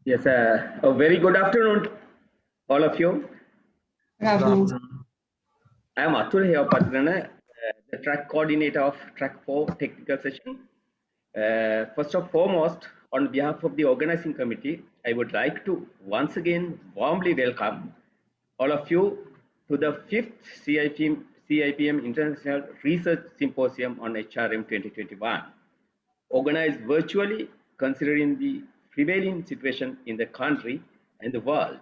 Yes, a very good afternoon, all of you. Good afternoon. I am Atul here, Patrana, the track coordinator of track 4 technical session. First of foremost, on behalf of the organizing committee, I would like to once again warmly welcome all of you to the 5th CIPM International Research Symposium on HRM 2021, organized virtually considering the prevailing situation in the country and the world.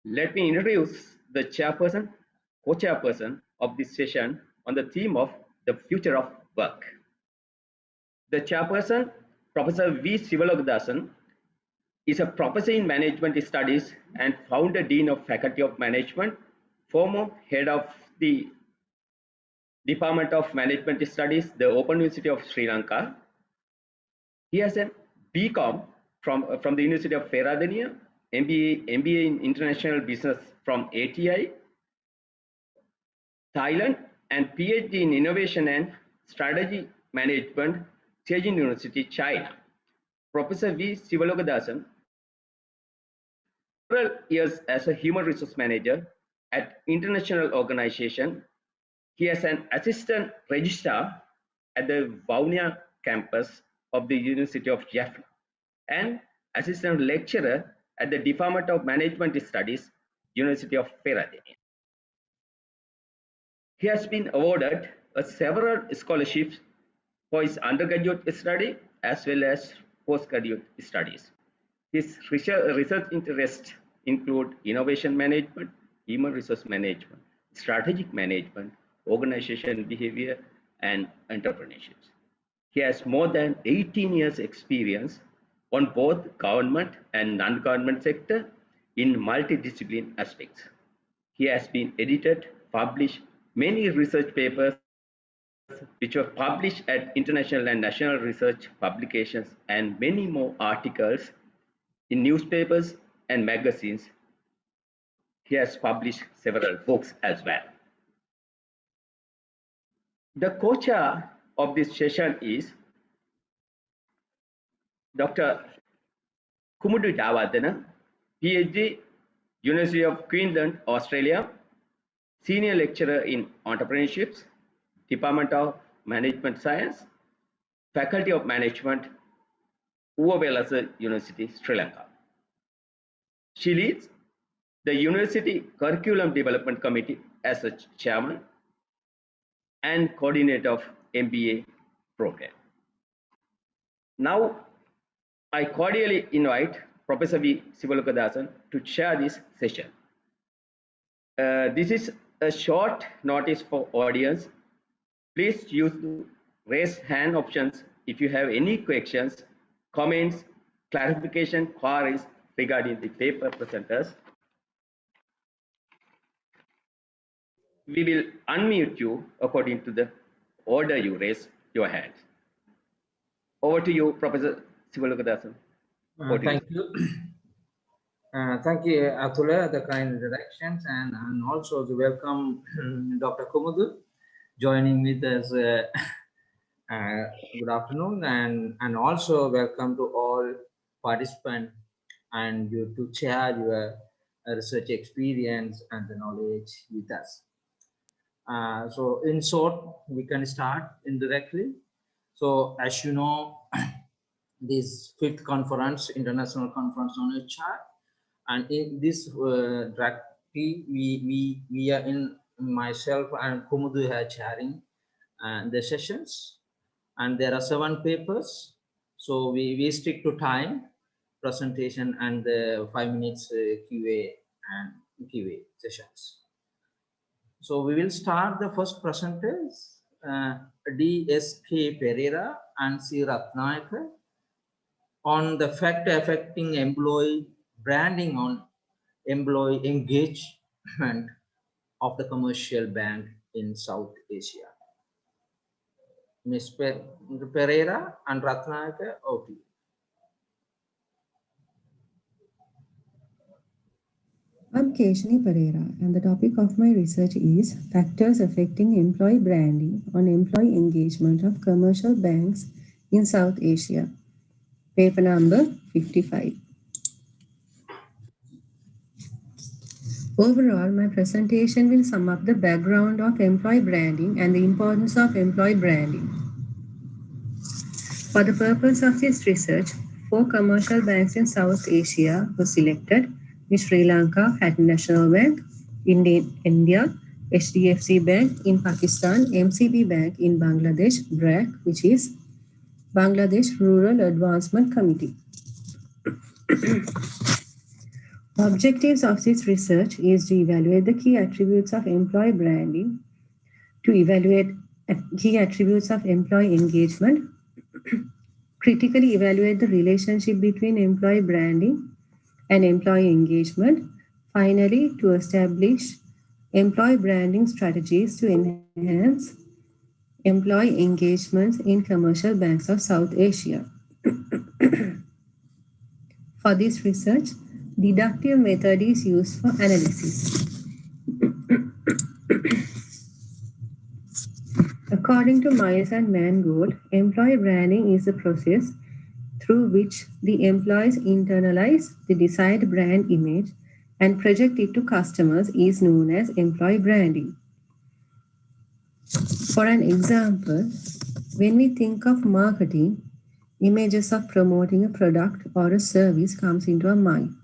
Let me introduce the chairperson, co-chairperson of this session on the theme of the future of work. The chairperson, Professor V. Sivalokdasan, is a professor in management studies and founder dean of Faculty of Management, former head of the Department of Management Studies, the Open University of Sri Lanka. He has a BCom from the University of Peradeniya, MBA in International Business from ATI, Thailand, and PhD in Innovation and Strategy Management, Tianjin University, China. Professor V. Sivalokadasan, several years as a human resource manager at international organization. He is an assistant registrar at the Vaunia campus of the University of Jaffna and assistant lecturer at the Department of Management Studies, University of Peradeniya. He has been awarded several scholarships for his undergraduate study as well as postgraduate studies. His research interests include innovation management, human resource management, strategic management, organization behavior, and entrepreneurship. He has more than 18 years experience on both government and non-government sector in multidisciplinary aspects. He has been edited, published many research papers which were published at international and national research publications and many more articles in newspapers and magazines. He has published several books as well. The co-chair of this session is Dr. Kumudu Dawadana, PhD, University of Queensland, Australia, Senior Lecturer in Entrepreneurships, Department of Management Science, Faculty of Management, Uwabelasa University, Sri Lanka. She leads the University Curriculum Development Committee as a chairman and coordinator of MBA program. Now, I cordially invite Professor V. Sivalokadasan to chair this session. This is a short notice for audience. Please use the raise hand options if you have any questions, comments, clarification, queries regarding the paper presenters. We will unmute you according to the order you raise your hand. Over to you, Professor Sivalokadasan. Thank you. Thank you, Atula, the kind introductions, and also to welcome Dr. Kumudu joining with us. Good afternoon, and also welcome to all participants and you to share your research experience and the knowledge with us. So in short, we can start indirectly. So as you know, this 5th conference, international conference on HR, and in this track we are in myself and Kumudu are chairing the sessions, and there are 7 papers. So we stick to time presentation and the 5 minutes QA and QA sessions. So we will start the first presenters, DSK Pereira and C. Ratnayaka, on the factor affecting employee branding on employee engagement of the commercial bank in South Asia. Ms. Pereira and Ratnayaka, over to you. I'm Keshani Pereira, and the topic of my research is Factors Affecting Employee Branding on Employee Engagement of Commercial Banks in South Asia. paper number 55. Overall, my presentation will sum up the background of employee branding and the importance of employee branding. For the purpose of this research, 4 commercial banks in South Asia were selected, in Sri Lanka, Hatton National Bank, India, HDFC Bank in Pakistan, MCB Bank in Bangladesh, BRAC, which is Bangladesh Rural Advancement Committee. Objectives of this research is to evaluate the key attributes of employee branding, to evaluate key attributes of employee engagement, critically evaluate the relationship between employee branding and employee engagement, finally, to establish employee branding strategies to enhance employee engagements in commercial banks of South Asia. For this research, deductive method is used for analysis. According to Myers and Mangold, employee branding is a process through which the employees internalize the desired brand image and project it to customers is known as employee branding. For an example, when we think of marketing, images of promoting a product or a service comes into our mind.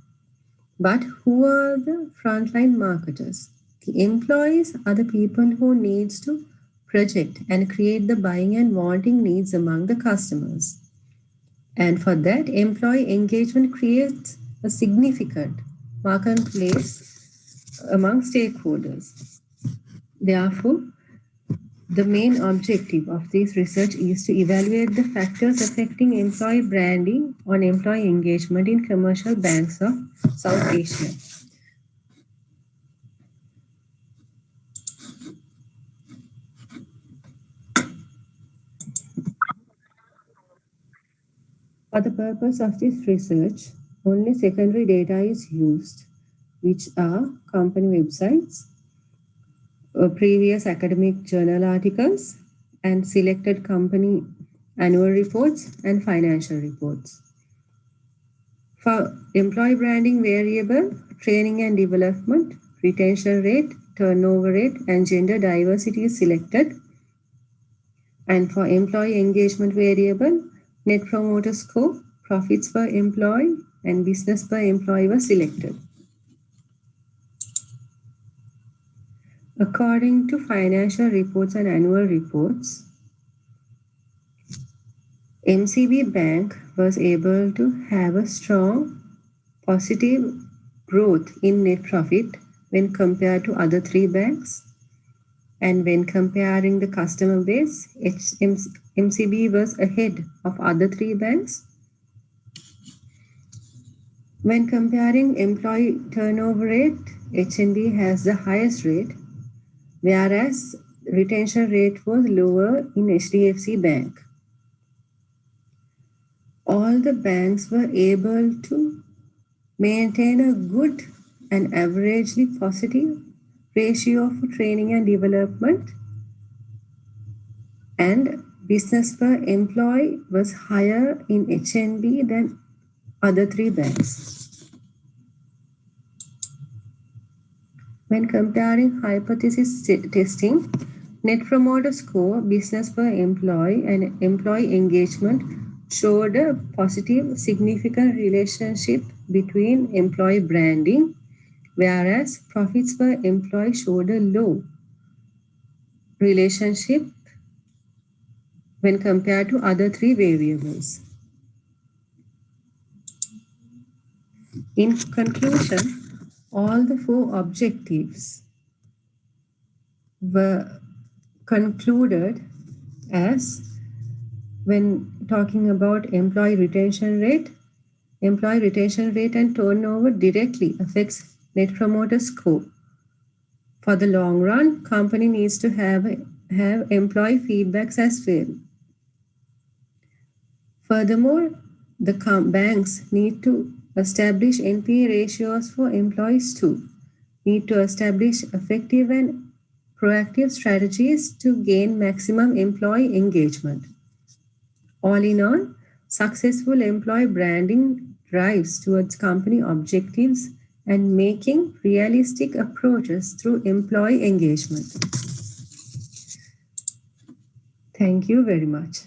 But who are the frontline marketers? The employees are the people who needs to project and create the buying and wanting needs among the customers. And for that, employee engagement creates a significant marketplace among stakeholders. Therefore, the main objective of this research is to evaluate the factors affecting employee branding on employee engagement in commercial banks of South Asia. For the purpose of this research, only secondary data is used, which are company websites, previous academic journal articles, and selected company annual reports and financial reports. For employee branding variable, training and development, retention rate, turnover rate, and gender diversity is selected. And for employee engagement variable, net promoter score, profits per employee, and business per employee were selected. According to financial reports and annual reports, MCB Bank was able to have a strong positive growth in net profit when compared to other 3 banks. And when comparing the customer base, MCB was ahead of other 3 banks. When comparing employee turnover rate, HNB has the highest rate, whereas retention rate was lower in HDFC Bank. All the banks were able to maintain a good and averagely positive ratio for training and development, and business per employee was higher in HNB than other 3 banks. When comparing hypothesis testing, net promoter score, business per employee, and employee engagement showed a positive significant relationship between employee branding, whereas profits per employee showed a low relationship when compared to other 3 variables. In conclusion, all the 4 objectives were concluded as, when talking about employee retention rate and turnover directly affects net promoter score. For the long run, company needs to have employee feedbacks as well. Furthermore, the banks need to establish NPE ratios for employees too. Need to establish effective and proactive strategies to gain maximum employee engagement. All in all, Successful employee branding drives towards company objectives and making realistic approaches through employee engagement. Thank you very much.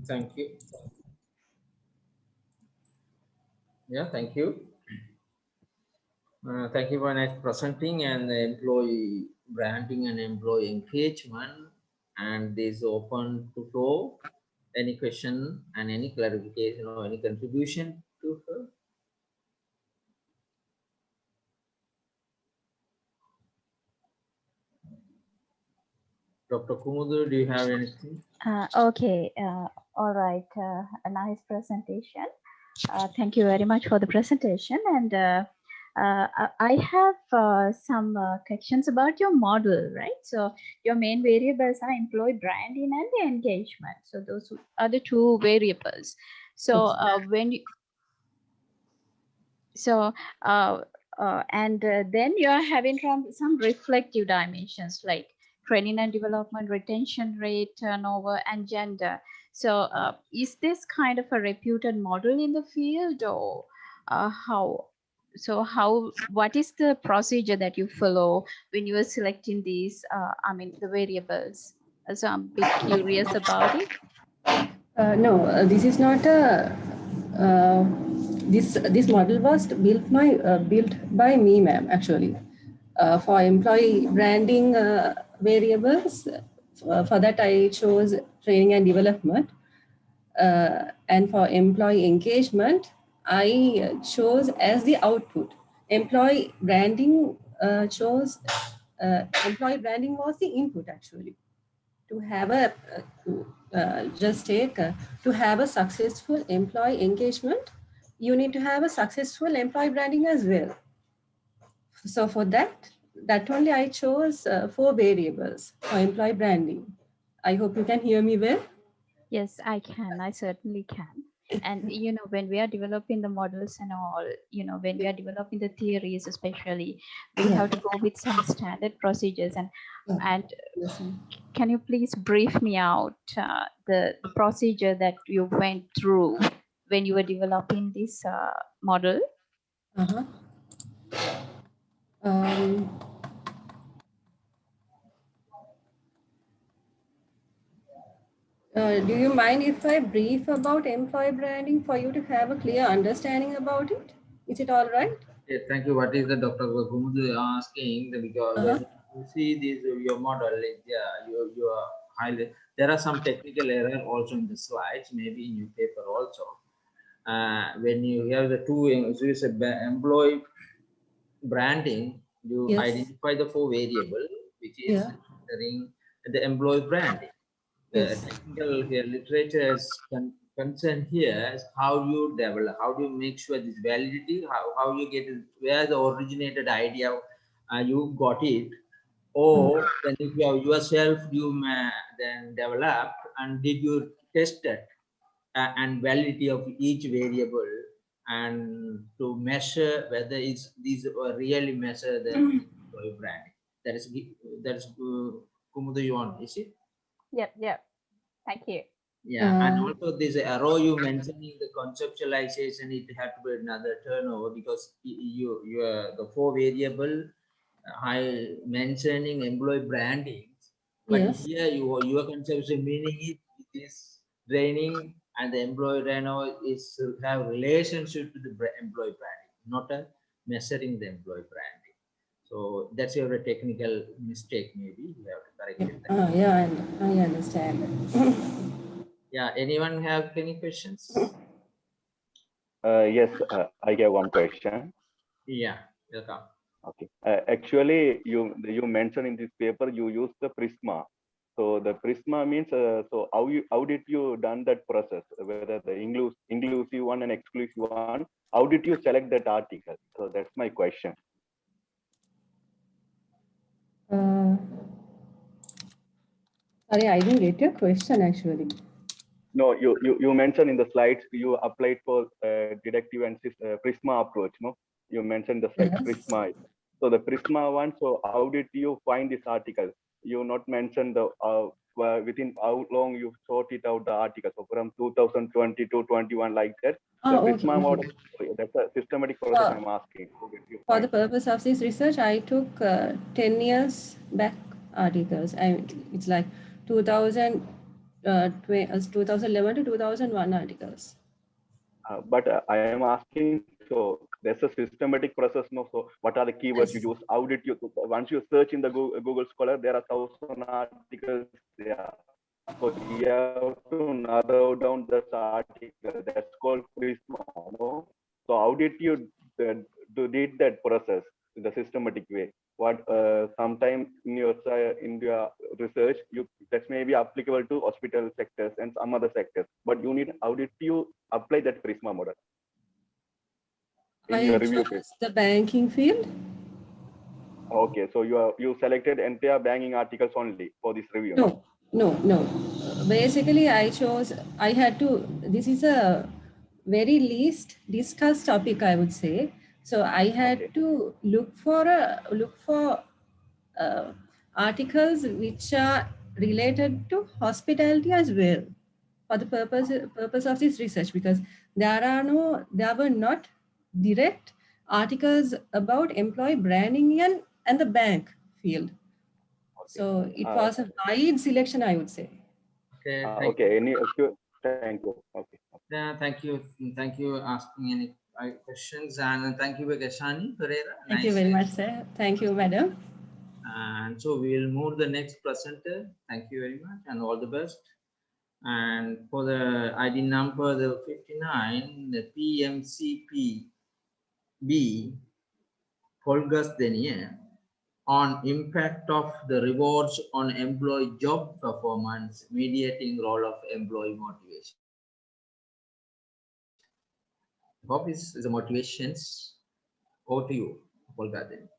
Thank you. Yeah, thank you. Thank you for nice presenting and employee branding and employee engagement. And this is open to floor. Any question and any clarification or any contribution to her? Dr. Kumudu, do you have anything? Okay, all right. A nice presentation. Thank you very much for the presentation. And I have some questions about your model, right? So your main variables are employee branding and the engagement. So those are the two variables. So when you, so then you are having some reflective dimensions like training and development, retention rate, turnover, and gender. So is this kind of a reputed model in the field, or how? So what is the procedure that you follow when you are selecting these, I mean, the variables? So I'm a bit curious about it. No, this is not a. This model was built by me, ma'am. Actually, for employee branding variables, for that I chose training and development, and for employee engagement, I chose as the output. Employee branding employee branding was the input actually. To have a to have a successful employee engagement, you need to have a successful employee branding as well. So for that only I chose 4 variables for employee branding. I hope you can hear me well. Yes, I can. I certainly can. And you know, when we are developing the models and all, you know, when we are developing the theories, especially, we have to go with some standard procedures. And can you please brief me out the procedure that you went through when you were developing this model? Do you mind if I brief about employee branding for you to have a clear understanding about it? Is it all right? Yeah, thank you. What is the Dr. Kumudu asking? Because when you see this your model, yeah, you are highly. There are some technical error also in the slides, maybe in your paper also. When you have the two, so it's employee branding, you identify the 4 variable, which is entering the employee branding. The technical literature is concerned here is how you develop, how do you make sure this validity, how you get it, where the originated idea you got it, or then if you have yourself you may then develop, and did you test it and validity of each variable, and to measure whether it's these really measure the employee branding. That's Kumudu, you want, is it? Yep. Thank you. Yeah, and also this arrow you mentioning the conceptualization, it had to be another turnover, because you are the 4 variable high mentioning employee branding, but here your conception meaning it is training and the employee turnover is have relationship to the employee branding, not a measuring the employee branding. So that's your technical mistake, maybe you have to correct it. Yeah, I understand. Yeah, anyone have any questions? Yes, I have one question. Yeah, welcome. Okay. Actually, you mentioned in this paper you use the Prisma. So the Prisma means so how did you done that process? Whether the inclusive one and exclusive one, how did you select that article? So that's my question. Sorry, I didn't get your question actually. No, you mentioned in the slides you applied for deductive and Prisma approach. No, you mentioned the slide Prisma. So the Prisma one. So how did you find this article? you not mentioned the within how long you sorted out the articles. So from 2020 to 21 like that. The Prisma model, that's a systematic process I'm asking. For the purpose of this research, I took 10 years back articles. It's like 2011 to 2001 articles. But I am asking, so there's a systematic process. No, so what are the keywords you use? How did you, once you search in the Google Scholar, there are 1,000 articles there. So you have to narrow down the article. That's called Prisma. No? So how did you did that process in the systematic way? What sometime in your research, that may be applicable to hospital sectors and some other sectors. But you need, how did you apply that Prisma model in your review phase? The banking field. Okay, so you selected entire banking articles only for this review. No. Basically, I had to. This is a very least discussed topic, I would say. So I had to look for articles which are related to hospitality as well, for the purpose of this research, because there were not direct articles about employee branding and the bank field. So it was a wide selection, I would say. Okay. Thank you. Okay. Yeah, thank you asking any questions, and thank you, Gashani Pereira. Thank you very much, sir. Thank you, madam. And so we will move the next presenter. Thank you very much, and all the best. And for the ID number, the 59, the PMCPB, Holgas Denier, on impact of the rewards on employee job performance, mediating role of employee motivation. Hope is the motivations. Over to you, Holgas Denier.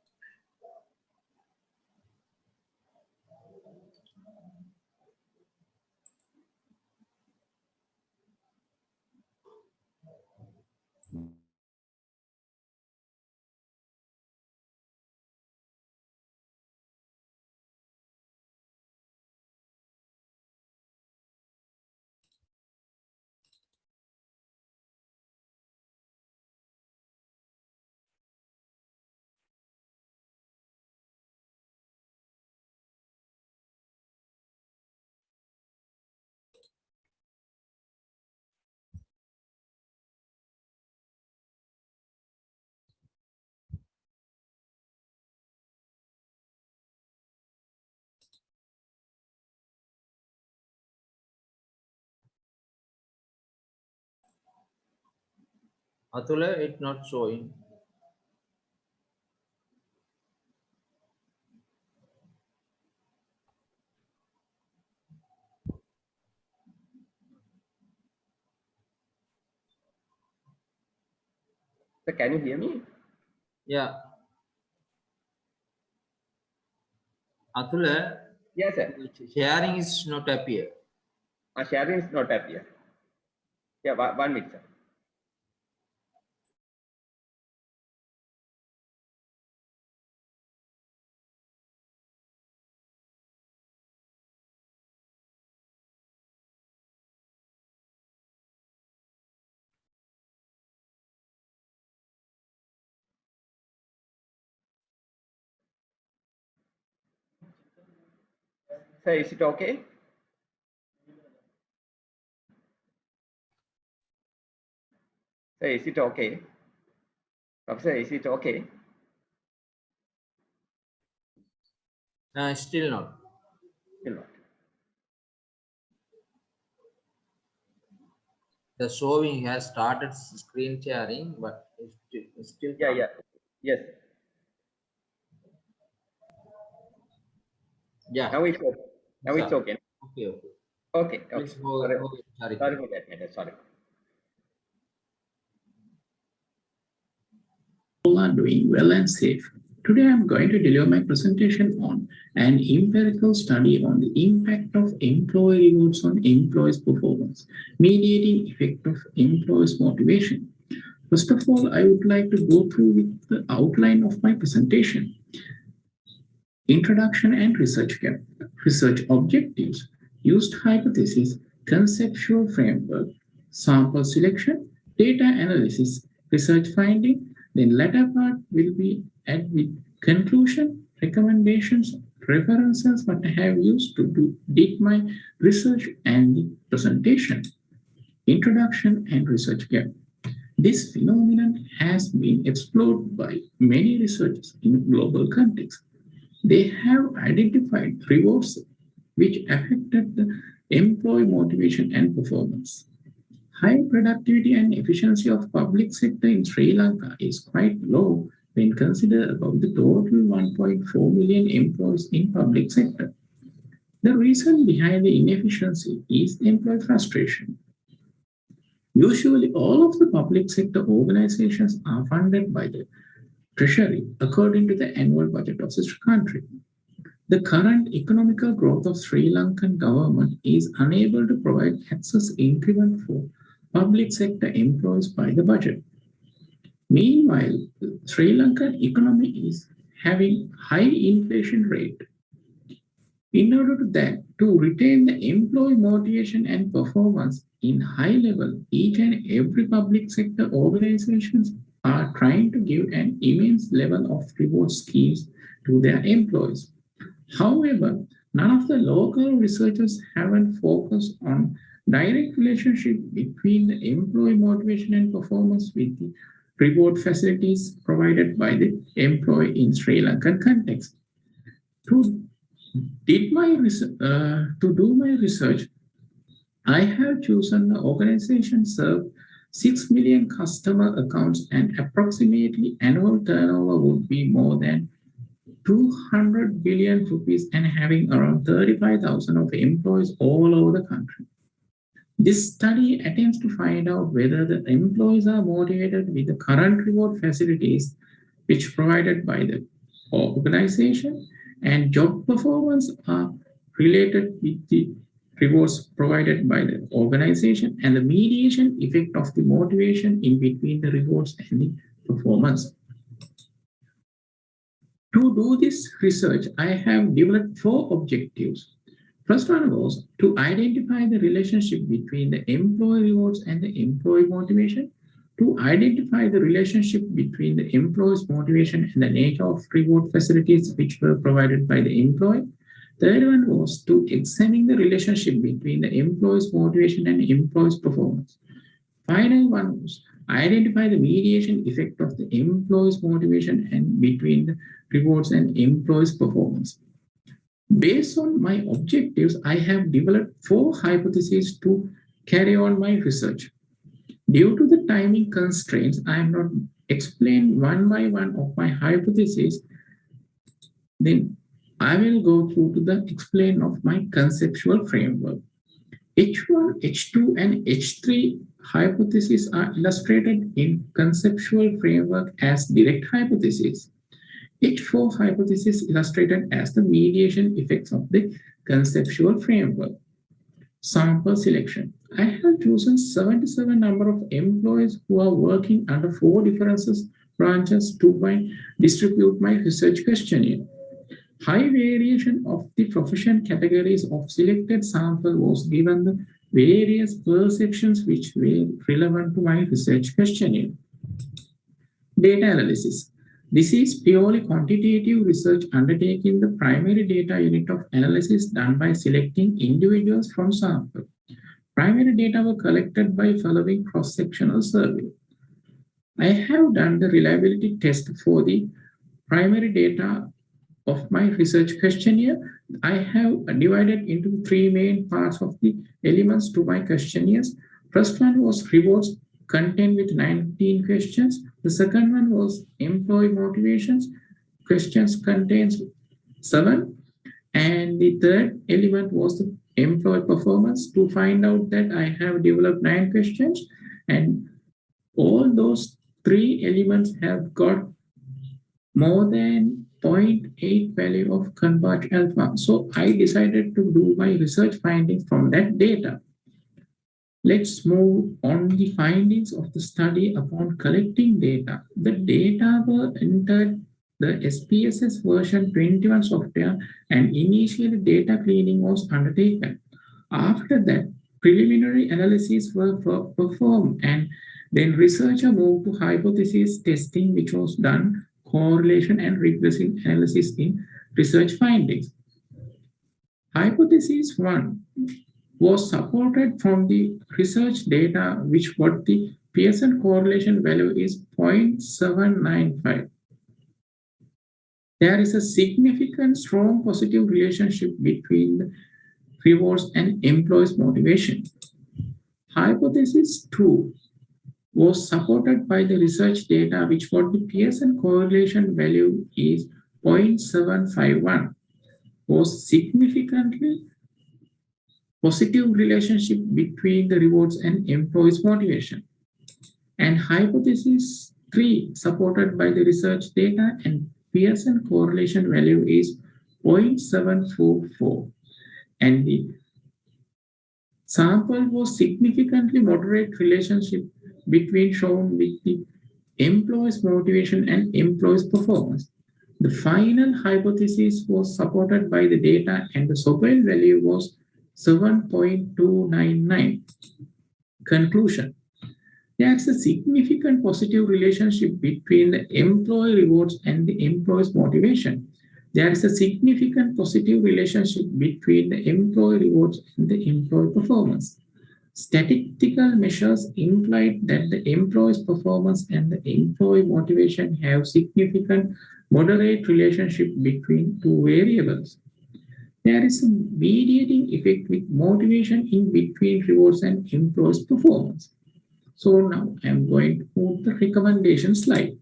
Atula, it's not showing. So can you hear me? Yeah. Atula. Yes, sir. Sharing is not appear. Sharing is not appear. Yeah, 1 minute, sir. Sir, is it okay? Sir, is it okay? Professor, is it okay? Still not. Still not. The showing has started screen sharing, but it's still Yeah. Yes. Yeah. Now it's okay. Now it's okay. Okay. Please sorry for that matter. Sorry. All are doing well and safe. Today I am going to deliver my presentation on an empirical study on the impact of employee rewards on employees' performance, mediating effect of employees' motivation. First of all, I would like to go through with the outline of my presentation. Introduction and research gap. Research objectives. Used hypothesis, conceptual framework, sample selection, data analysis, research finding. Then latter part will be at with conclusion, recommendations, references what I have used to did my research and the presentation. Introduction and research gap. This phenomenon has been explored by many researchers in global context. They have identified rewards which affected the employee motivation and performance. High productivity and efficiency of public sector in Sri Lanka is quite low when considered about the total 1.4 million employees in public sector. The reason behind the inefficiency is employee frustration. Usually, all of the public sector organizations are funded by the treasury according to the annual budget of the country. The current economical growth of Sri Lankan government is unable to provide access increment for public sector employees by the budget. Meanwhile, the Sri Lankan economy is having high inflation rate. In order to retain the employee motivation and performance in high level, each and every public sector organizations are trying to give an immense level of reward schemes to their employees. However, none of the local researchers haven't focused on direct relationship between the employee motivation and performance with the reward facilities provided by the employee in Sri Lankan context. To do my research, I have chosen the organization serve 6 million customer accounts and approximately annual turnover would be more than 200 billion rupees and having around 35,000 of employees all over the country. This study attempts to find out whether the employees are motivated with the current reward facilities which provided by the organization and job performance are related with the rewards provided by the organization and the mediation effect of the motivation in between the rewards and the performance. To do this research, I have developed 4 objectives. First one was to identify the relationship between the employee rewards and the employee motivation, to identify the relationship between the employee's motivation and the nature of reward facilities which were provided by the employee. Third one was to examine the relationship between the employee's motivation and employee's performance. Final one was identify the mediation effect of the employee's motivation and between the rewards and employee's performance. Based on my objectives, I have developed 4 hypotheses to carry on my research. Due to the timing constraints, I am not explain one by one of my hypotheses. Then I will go through to the explain of my conceptual framework. H1, H2, and H3 hypotheses are illustrated in conceptual framework as direct hypotheses. H4 hypothesis illustrated as the mediation effects of the conceptual framework. Sample selection. I have chosen 77 number of employees who are working under 4 different branches to distribute my research questionnaire. High variation of the profession categories of selected sample was given the various perceptions which were relevant to my research questionnaire. Data analysis. This is purely quantitative research undertaking the primary data unit of analysis done by selecting individuals from sample. Primary data were collected by following cross-sectional survey. I have done the reliability test for the primary data of my research questionnaire. I have divided into 3 main parts of the elements to my questionnaires. First one was rewards contained with 19 questions. The second one was employee motivations. Questions contains 7. And the third element was the employee performance. To find out that, I have developed 9 questions, and all those 3 elements have got more than 0.8 value of converge alpha. So I decided to do my research findings from that data. Let's move on the findings of the study upon collecting data. The data were entered the SPSS version 21 software and initially data cleaning was undertaken. After that, preliminary analyses were performed and then researcher moved to hypothesis testing, which was done correlation and regressive analysis in research findings. Hypothesis 1 was supported from the research data, which got the Pearson correlation value is 0.795. There is a significant strong positive relationship between the rewards and employees' motivation. Hypothesis 2 was supported by the research data, which got the Pearson correlation value is 0.751, was significantly positive relationship between the rewards and employees' motivation. And hypothesis 3, supported by the research data and Pearson correlation value is 0.744. And the sample was significantly moderate relationship between shown with the employees' motivation and employees' performance. The final hypothesis was supported by the data and the Sobel value was 7.299. Conclusion. There is a significant positive relationship between the employee rewards and the employee's motivation. There is a significant positive relationship between the employee rewards and the employee performance. Statistical measures implied that the employee's performance and the employee motivation have significant moderate relationship between two variables. There is a mediating effect with motivation in between rewards and employees' performance. So now I'm going to move the recommendation slide.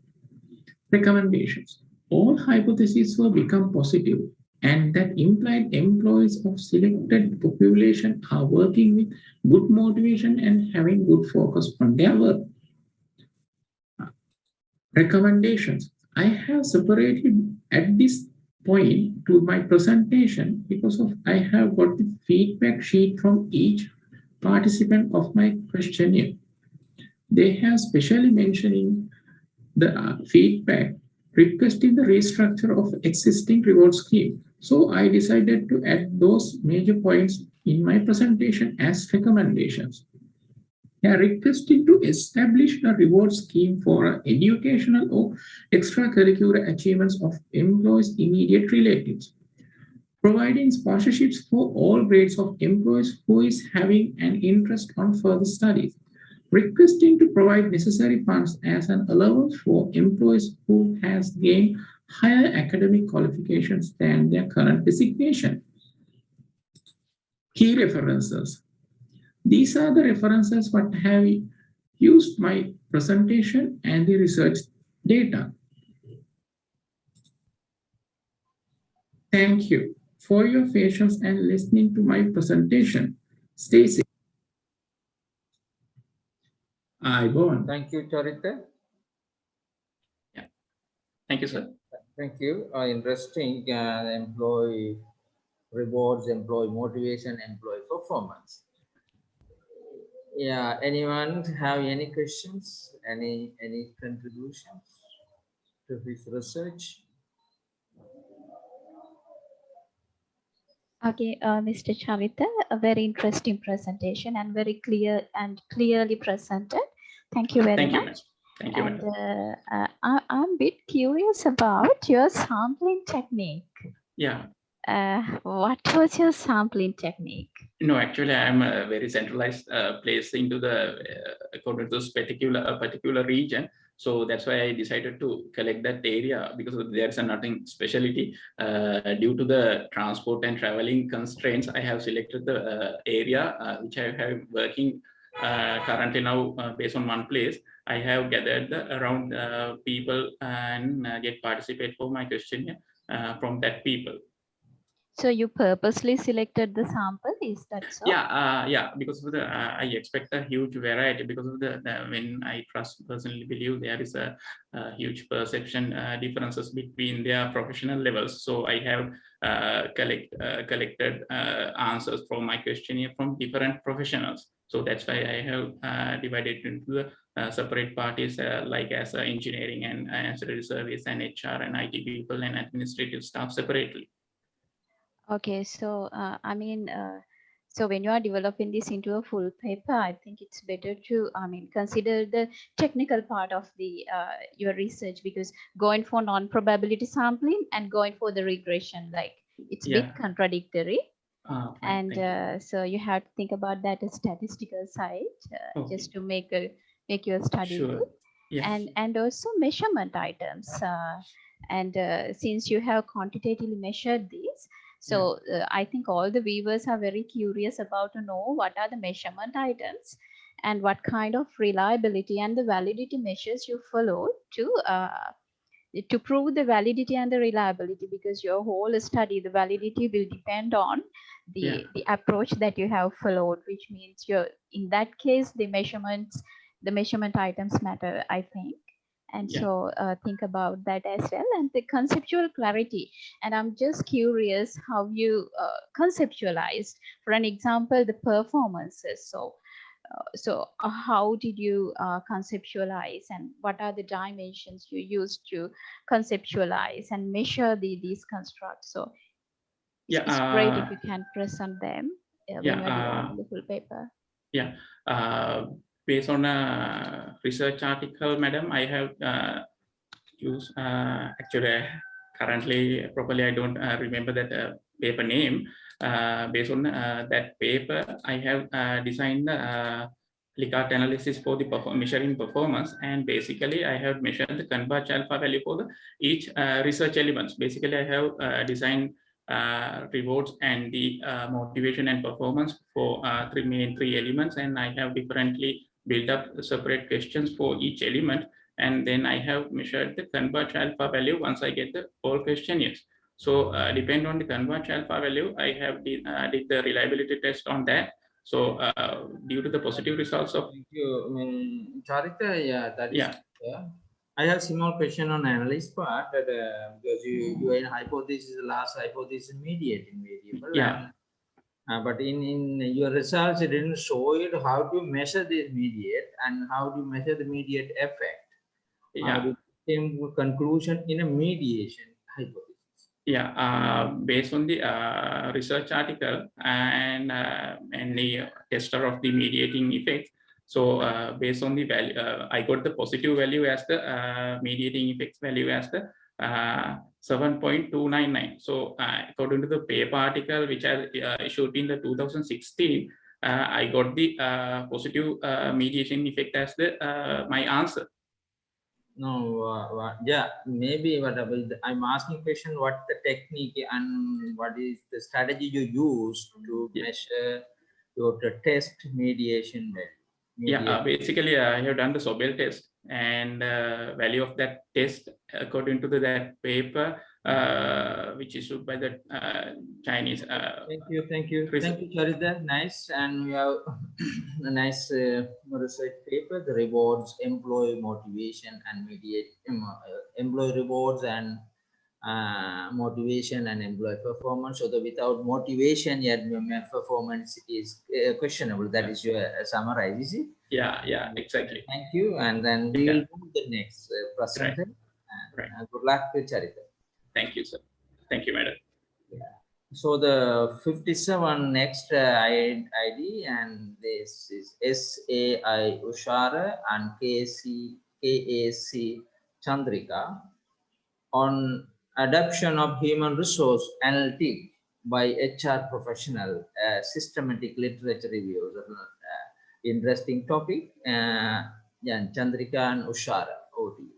Recommendations. All hypotheses will become positive, and that implied employees of selected population are working with good motivation and having good focus on their work. Recommendations. I have separated at this point to my presentation because of I have got the feedback sheet from each participant of my questionnaire. They have specially mentioning the feedback requesting the restructure of existing reward scheme. So I decided to add those major points in my presentation as recommendations. They are requesting to establish a reward scheme for educational or extracurricular achievements of employees' immediate relatives. Providing sponsorships for all grades of employees who is having an interest on further studies. Requesting to provide necessary funds as an allowance for employees who has gained higher academic qualifications than their current designation. Key references. These are the references what have used my presentation and the research data. Thank you for your patience and listening to my presentation. Stay safe. Thank you, Charita. Yeah. Thank you, sir. Thank you. Interesting employee rewards, employee motivation, employee performance. Yeah. Anyone have any questions? Any contributions to this research? Okay, Mr. Charita, a very interesting presentation and very clear and clearly presented. Thank you very much. Thank you, and I'm a bit curious about your sampling technique. Yeah. What was your sampling technique? No, actually, I'm a very centralized place into the according to this particular region. So that's why I decided to collect that area because there's nothing specialty due to the transport and traveling constraints. I have selected the area which I have working currently now based on one place. I have gathered around people and get participate for my questionnaire from that people. So you purposely selected the sample, is that so? Yeah, because of the I expect a huge variety because of the when I personally believe there is a huge perception differences between their professional levels. So I have collected answers from my questionnaire from different professionals. So that's why I have divided into the separate parties like as engineering and ancillary service and HR and IT people and administrative staff separately. Okay, so so when you are developing this into a full paper, I think it's better to, consider the technical part of the your research, because going for non-probability sampling and going for the regression, like it's a bit contradictory. And so you have to think about that as statistical side, just to make your study good. And also measurement items. Since you have quantitatively measured these, so I think all the viewers are very curious about to know what are the measurement items and what kind of reliability and the validity measures you follow to prove the validity and the reliability, because your whole study, the validity will depend on the approach that you have followed, which means in that case, the measurement items matter, I think. And so think about that as well, and the conceptual clarity. And I'm just curious how you conceptualized, for an example, the performances. So how did you conceptualize, and what are the dimensions you used to conceptualize and measure these constructs? So it's great if you can present them when you're developing the full paper. Based on a research article, madam, I have used, actually, currently, properly, I don't remember that paper name. Based on that paper, I have designed the Likert analysis for the measuring performance, and basically I have measured the converge alpha value for each research elements. Basically, I have designed rewards and the motivation and performance for three elements, and I have differently built up separate questions for each element, and then I have measured the converge alpha value once I get the all questionnaires. So depending on the converge alpha value, I have did the reliability test on that. So due to the positive results of... Thank you. Charita, that is, I have small question on analysis part, that because you are in hypothesis, last hypothesis mediating variable. But in your results, it didn't show it how to measure this mediate and how to measure the mediate effect. How to came to conclusion in a mediation hypothesis. Based on the research article and the tester of the mediating effects. So based on the value, I got the positive value as the mediating effects value as the 7.299. So according to the paper article, which I issued in the 2016, I got the positive mediation effect as the my answer. No, maybe I'm asking question, what the technique and what is the strategy you use to measure your test mediation value? Basically I have done the Sobel test, and value of that test according to that paper, which is issued by the Chinese. Thank you, Charita. Nice, and we have a nice research paper, the rewards, employee motivation and employee rewards and motivation and employee performance. So that without motivation, yet performance is questionable. That is your summarize, is it? Exactly. Thank you, and then we will move the next presenter. Good luck to Charita. Thank you, sir. Thank you, madam. So the 57 next ID, and this is SAI Ushara and KAC Chandrika on adoption of human resource analytics by HR professional, systematic literature reviews. Interesting topic. Chandrika and Ushara, over to you.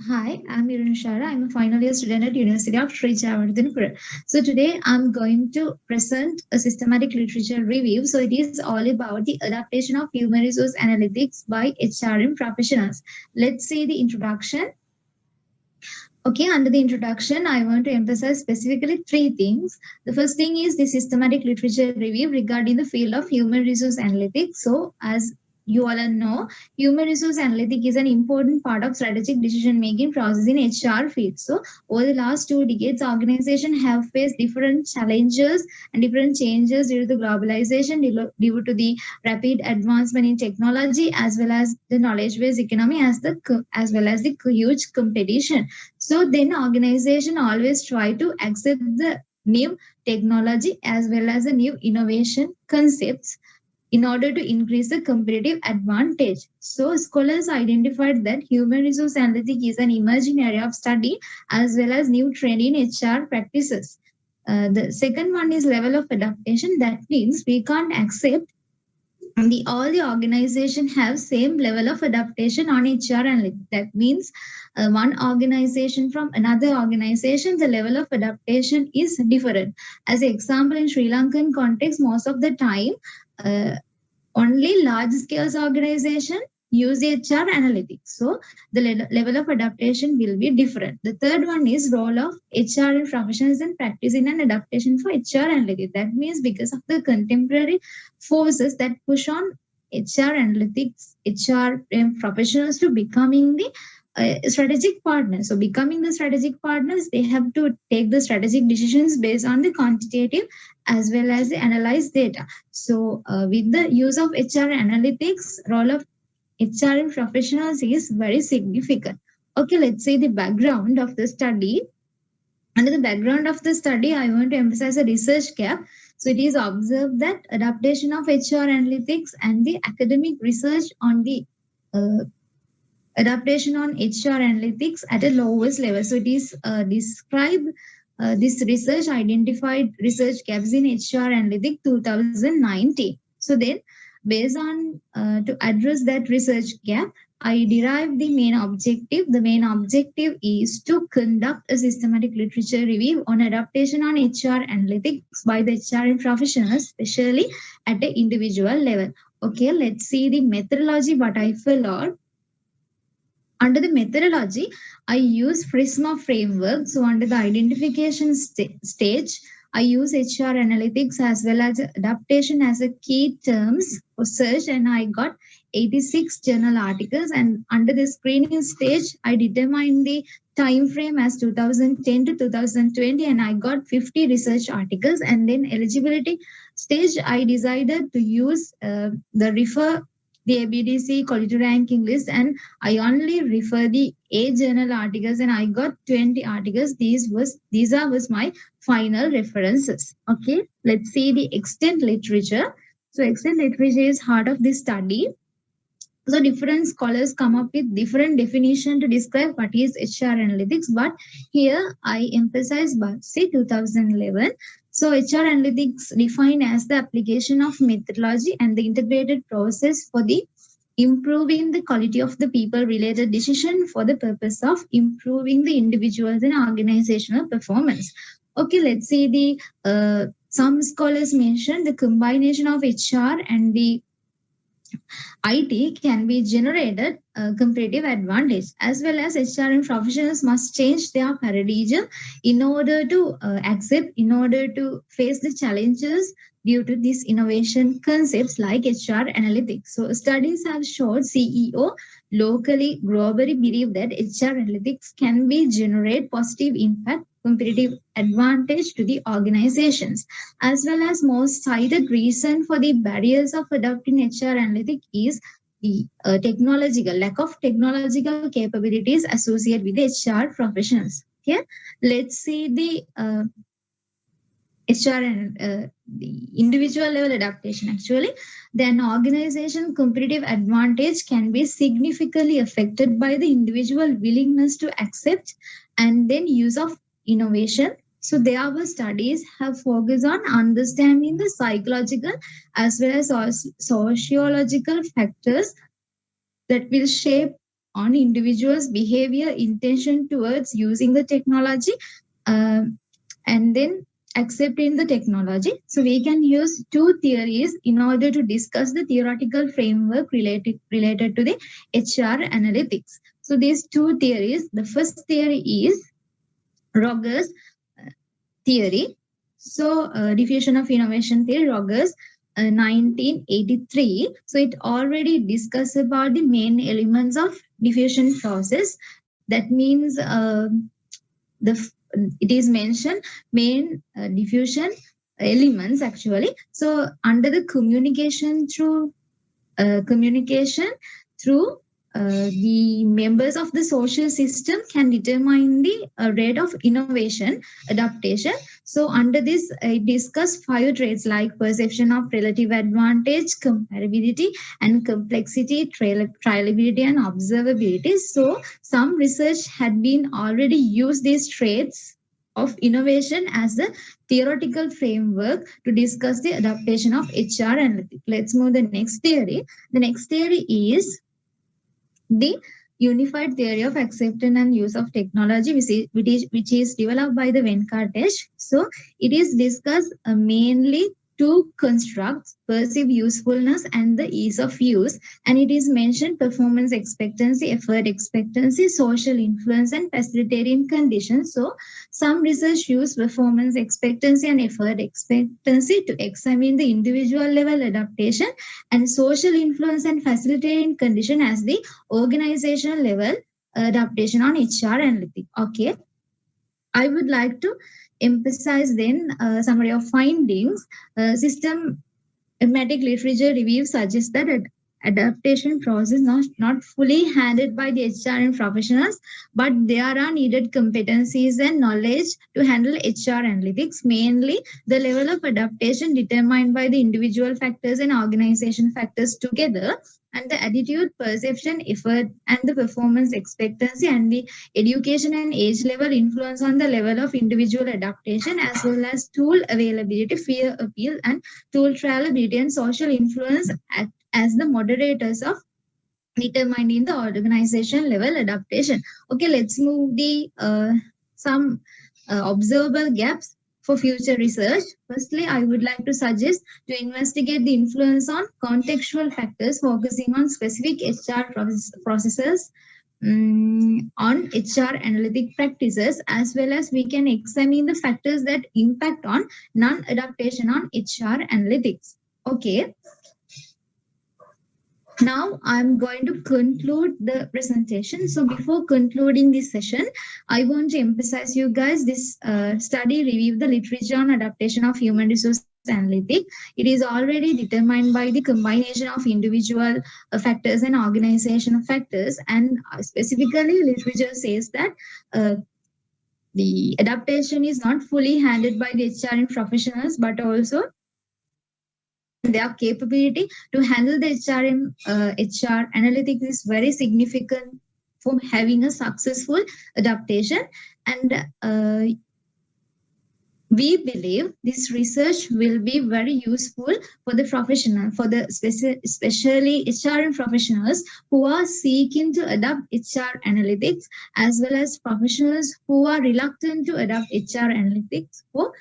Hi, I'm Ushara. I'm a final year student at University of Sri Jawaharlal. So today I'm going to present a systematic literature review. So it is all about the adaptation of human resource analytics by HRM professionals. Let's see the introduction. Okay, under the introduction, I want to emphasize specifically three things. The first thing is the systematic literature review regarding the field of human resource analytics. So as you all know, human resource analytics is an important part of strategic decision-making process in HR field. So over the last 2 decades, organizations have faced different challenges and different changes due to the globalization, due to the rapid advancement in technology, as well as the knowledge-based economy, as well as the huge competition. So then organization always try to accept the new technology as well as the new innovation concepts in order to increase the competitive advantage. So scholars identified that human resource analytics is an emerging area of study as well as new trend in HR practices. The second one is level of adaptation. That means we can't accept all the organization have same level of adaptation on HR analytics. That means one organization from another organization, the level of adaptation is different. As an example, in Sri Lankan context, most of the time, only large scale organization use HR analytics. So the level of adaptation will be different. The third one is role of HR professionals and practice in an adaptation for HR analytics. That means because of the contemporary forces that push on HR analytics, HRM professionals to becoming the strategic partners. So becoming the strategic partners, they have to take the strategic decisions based on the quantitative as well as the analyzed data. So with the use of HR analytics, role of HRM professionals is very significant. Okay, let's say the background of the study. Under the background of the study, I want to emphasize a research gap. So it is observed that adaptation of HR analytics and the academic research on the adaptation on HR analytics at a lowest level. So it is described, this research identified research gaps in HR analytics 2019. So then, based on to address that research gap, I derived the main objective. The main objective is to conduct a systematic literature review on adaptation on HR analytics by the HRM professionals, especially at the individual level. Okay, let's see the methodology what I followed. Under the methodology, I use PRISMA framework. So under the identification stage, I use HR analytics as well as adaptation as a key terms for search, and I got 86 journal articles. And under the screening stage, I determined the time frame as 2010 to 2020, and I got 50 research articles. And then eligibility stage, I decided to use the ABDC quality ranking list, and I only refer the A journal articles, and I got 20 articles. These was my final references. Okay, let's see the extant literature. So extant literature is heart of this study. So different scholars come up with different definition to describe what is HR analytics, but here I emphasize say 2011. So HR analytics defined as the application of methodology and the integrated process for the improving the quality of the people-related decision for the purpose of improving the individuals and organizational performance. Okay, let's see the some scholars mention the combination of HR and the IT can be generated competitive advantage, as well as HRM professionals must change their paradigm in order to in order to face the challenges due to these innovation concepts like HR analytics. So studies have shown CEO locally, globally believe that HR analytics can be generate positive impact, competitive advantage to the organizations, as well as most cited reason for the barriers of adopting HR analytics is the lack of technological capabilities associated with the HR professionals. Okay, let's see the HR and the individual level adaptation. Actually, then organization competitive advantage can be significantly affected by the individual willingness to accept and then use of innovation. So their studies have focused on understanding the psychological as well as sociological factors that will shape on individuals' behavior, intention towards using the technology, and then accepting the technology. So we can use two theories in order to discuss the theoretical framework related to the HR analytics. So these two theories, the first theory is Rogers theory. So diffusion of innovation theory, Rogers 1983. So it already discussed about the main elements of diffusion process. That means it is mentioned main diffusion elements actually. So under the communication through the members of the social system can determine the rate of innovation adaptation. So under this, I discuss 5 traits like perception of relative advantage, comparability and complexity, trialability and observability. So some research had been already used these traits of innovation as a theoretical framework to discuss the adaptation of HR analytics. Let's move the next theory. The next theory is the unified theory of acceptance and use of technology, which is developed by the Venkatesh. So it is discussed mainly two constructs, perceived usefulness and the ease of use. And it is mentioned performance expectancy, effort expectancy, social influence and facilitating conditions. So some research use performance expectancy and effort expectancy to examine the individual level adaptation and social influence and facilitating condition as the organizational level adaptation on HR analytics. Okay. I would like to emphasize then summary of findings. Systematic literature review suggests that adaptation process not fully handled by the HRM professionals, but there are needed competencies and knowledge to handle HR analytics. Mainly, the level of adaptation determined by the individual factors and organization factors together, and the attitude, perception, effort, and the performance expectancy, and the education and age level influence on the level of individual adaptation, as well as tool availability, fear appeal, and tool trialability and social influence act as the moderators of determining the organization level adaptation. Okay, let's move the some observable gaps for future research. Firstly, I would like to suggest to investigate the influence on contextual factors, focusing on specific HR processes on HR analytic practices, as well as we can examine the factors that impact on non-adaptation on HR analytics. Okay. Now I'm going to conclude the presentation. So before concluding this session, I want to emphasize you guys this study reviewed the literature on adaptation of human resource analytics. It is already determined by the combination of individual factors and organizational factors. And specifically, literature says that the adaptation is not fully handled by the HRM professionals, but also their capability to handle the HR analytics is very significant for having a successful adaptation. And we believe this research will be very useful for the professional, for the especially HRM professionals who are seeking to adopt HR analytics, as well as professionals who are reluctant to adopt HR analytics for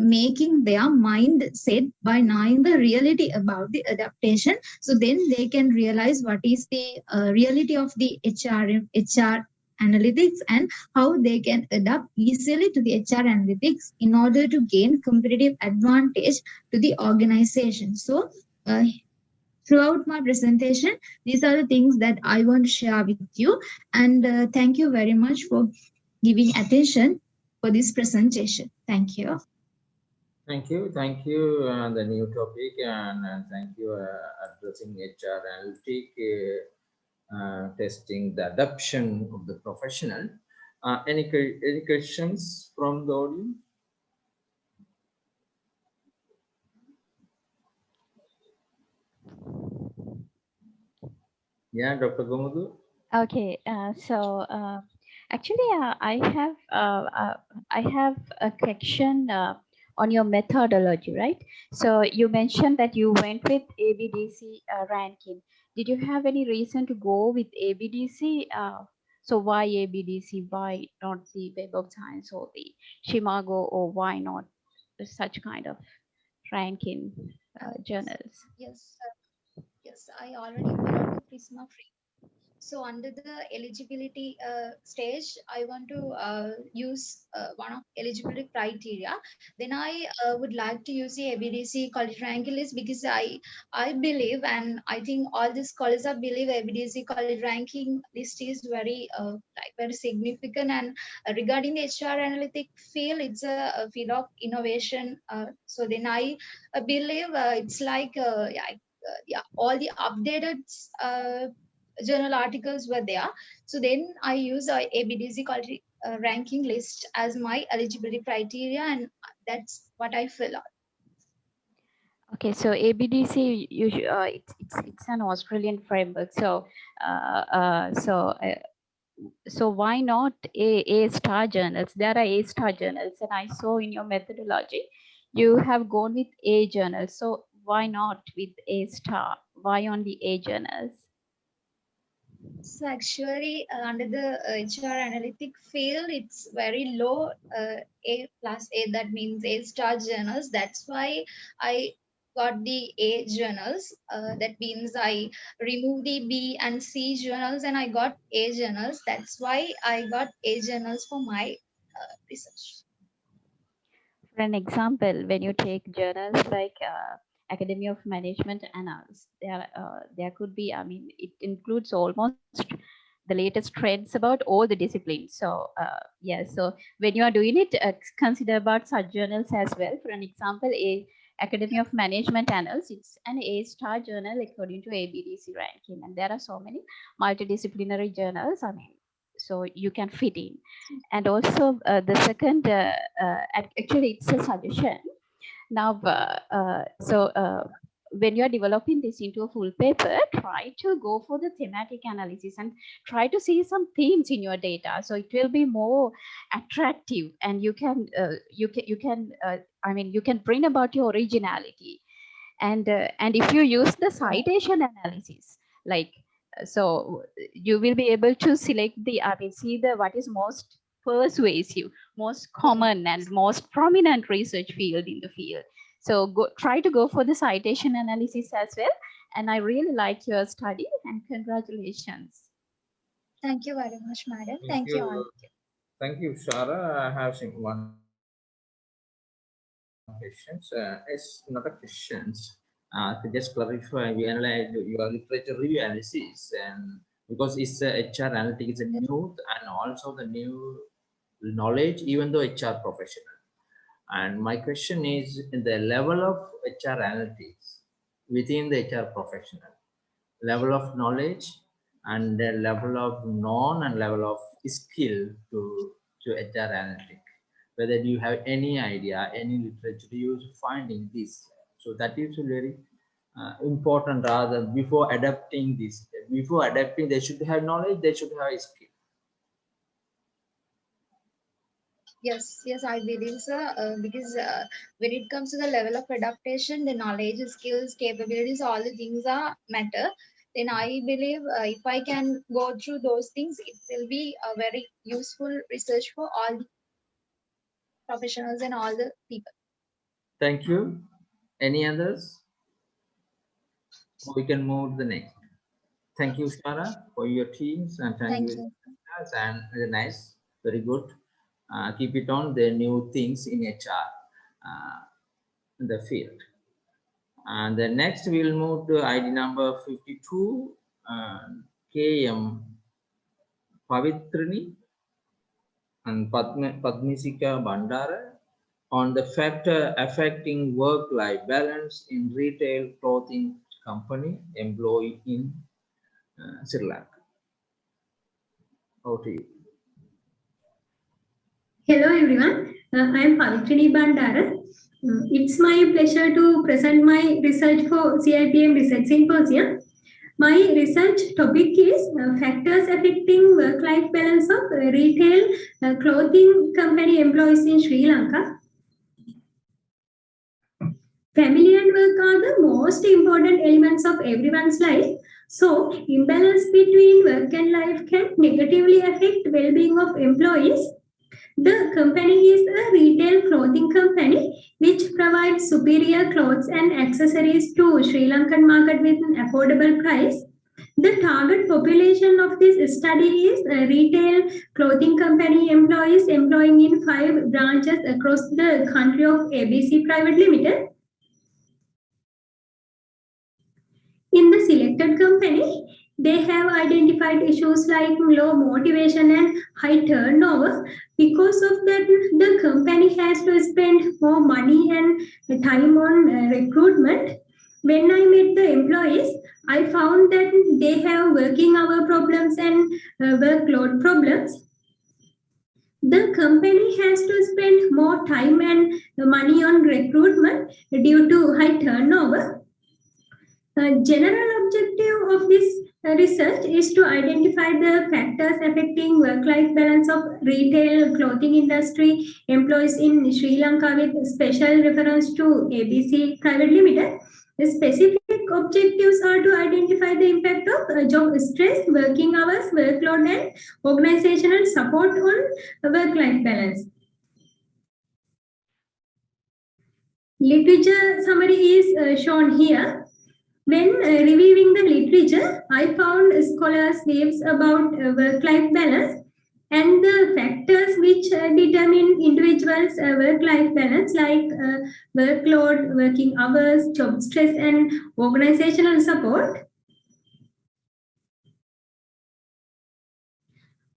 making their mind set by knowing the reality about the adaptation. So then they can realize what is the reality of the HR analytics and how they can adapt easily to the HR analytics in order to gain competitive advantage to the organization. So throughout my presentation, these are the things that I want to share with you. And thank you very much for giving attention for this presentation. Thank you. Thank you. The new topic, and thank you addressing HR analytic, testing the adoption of the professional. Any questions from the audience? Yeah, Dr. Gomudu. Okay, actually, I have a question on your methodology, right? So you mentioned that you went with ABDC ranking. Did you have any reason to go with ABDC? So why ABDC? Why not the Web of Science or the Shimago, or why not such kind of ranking journals? Yes, I already followed the Prisma free. So under the eligibility stage, I want to use one of eligibility criteria. Then I would like to use the ABDC college ranking list, because I believe, and I think all the scholars are believe ABDC college ranking list is very very significant. And regarding the HR analytic field, it's a field of innovation. So then I believe it's like all the updated journal articles were there. So then I use a ABDC ranking list as my eligibility criteria, and that's what I fill out. Okay, so ABDC, it's an Australian framework. So so why not A star journals? There are A star journals, and I saw in your methodology you have gone with A journals. So why not with A star? Why only A journals? So actually, under the HR analytic field, it's very low, A plus A. That means A star journals. That's why I got the A journals. That means I removed the B and C journals, and I got A journals. That's why I got A journals for my research. For an example, when you take journals like Academy of Management Annals, there could be, I mean, it includes almost the latest trends about all the disciplines. So yeah, so when you are doing it, consider about such journals as well. For an example, a Academy of Management Annals, it's an A-star journal according to ABDC ranking, and there are so many multidisciplinary journals. I mean, so you can fit in. And also the second, actually it's a suggestion. Now, when you're developing this into a full paper, try to go for the thematic analysis and try to see some themes in your data. So it will be more attractive, and you can I mean, you can bring about your originality. And if you use the citation analysis, like so you will be able to select the, I mean, see the what is most persuasive, most common and most prominent research field in the field. So try to go for the citation analysis as well. And I really like your study, and congratulations. Thank you very much, madam. Thank Thank you all. you. Thank you, Shara. I have one questions. It's not a questions. To just clarify, we analyze your literature review analysis, and because it's HR analytics is a new and also the new knowledge, even though HR professional. And my question is in the level of HR analytics within the HR professional, level of knowledge and the level of known and level of skill to HR analytics. Whether you have any idea, any literature you finding this. So that is very important rather before adapting this. Before adapting, they should have knowledge, they should have skill. Yes, I believe so. Because when it comes to the level of adaptation, the knowledge, skills, capabilities, all the things are matter. Then I believe if I can go through those things, it will be a very useful research for all the professionals and all the people. Thank you. Any others? We can move to the next. Thank you, Shara, for your teams, and thank you. And very nice, very good. Keep it on the new things in HR, in the field. And the next we'll move to ID number 52, KM Pavitrini and Padmisika Bandara on the factor affecting work-life balance in retail clothing company employee in Sri Lanka. Over to you. Hello everyone, I am Pavitrini Bandara. It's my pleasure to present my research for CIPM Research Symposium. My research topic is factors affecting work-life balance of retail clothing company employees in Sri Lanka. Family and work are the most important elements of everyone's life. So, imbalance between work and life can negatively affect well-being of employees. The company is a retail clothing company which provides superior clothes and accessories to Sri Lankan market with an affordable price. The target population of this study is retail clothing company employees employing in 5 branches across the country of ABC Private Limited. In the selected company, they have identified issues like low motivation and high turnover. Because of that, the company has to spend more money and time on recruitment. When I met the employees, I found that they have working hour problems and workload problems. The company has to spend more time and money on recruitment due to high turnover. The general objective of this research is to identify the factors affecting work-life balance of retail clothing industry employees in Sri Lanka with special reference to ABC Private Limited. The specific objectives are to identify the impact of job stress, working hours, workload, and organizational support on work-life balance. Literature summary is shown here. When reviewing the literature, I found scholars' views about work-life balance and the factors which determine individuals' work-life balance like workload, working hours, job stress, and organizational support.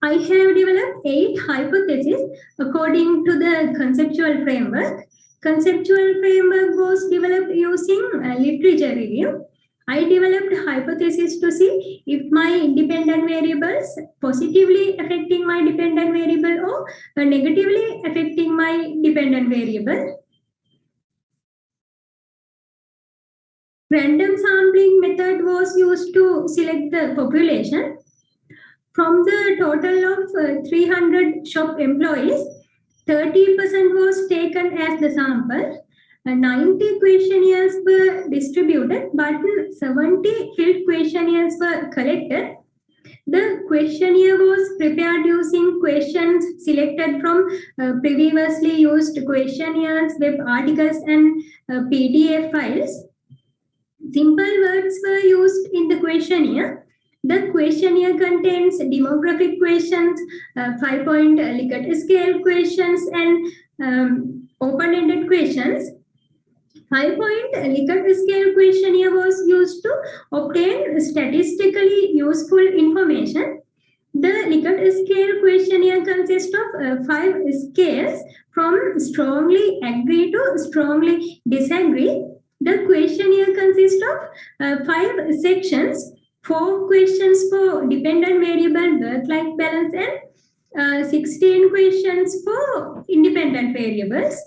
I have developed 8 hypotheses according to the conceptual framework. Conceptual framework was developed using literature review. I developed hypotheses to see if my independent variables positively affecting my dependent variable or negatively affecting my dependent variable. Random sampling method was used to select the population. From the total of 300 shop employees, 30% was taken as the sample. 90 questionnaires were distributed, but 70 field questionnaires were collected. The questionnaire was prepared using questions selected from previously used questionnaires, web articles, and PDF files. Simple words were used in the questionnaire. The questionnaire contains demographic questions, 5-point Likert scale questions, and open-ended questions. 5-point Likert scale questionnaire was used to obtain statistically useful information. The Likert scale questionnaire consists of 5 scales from strongly agree to strongly disagree. The questionnaire consists of 5 sections, 4 questions for dependent variable work-life balance and 16 questions for independent variables.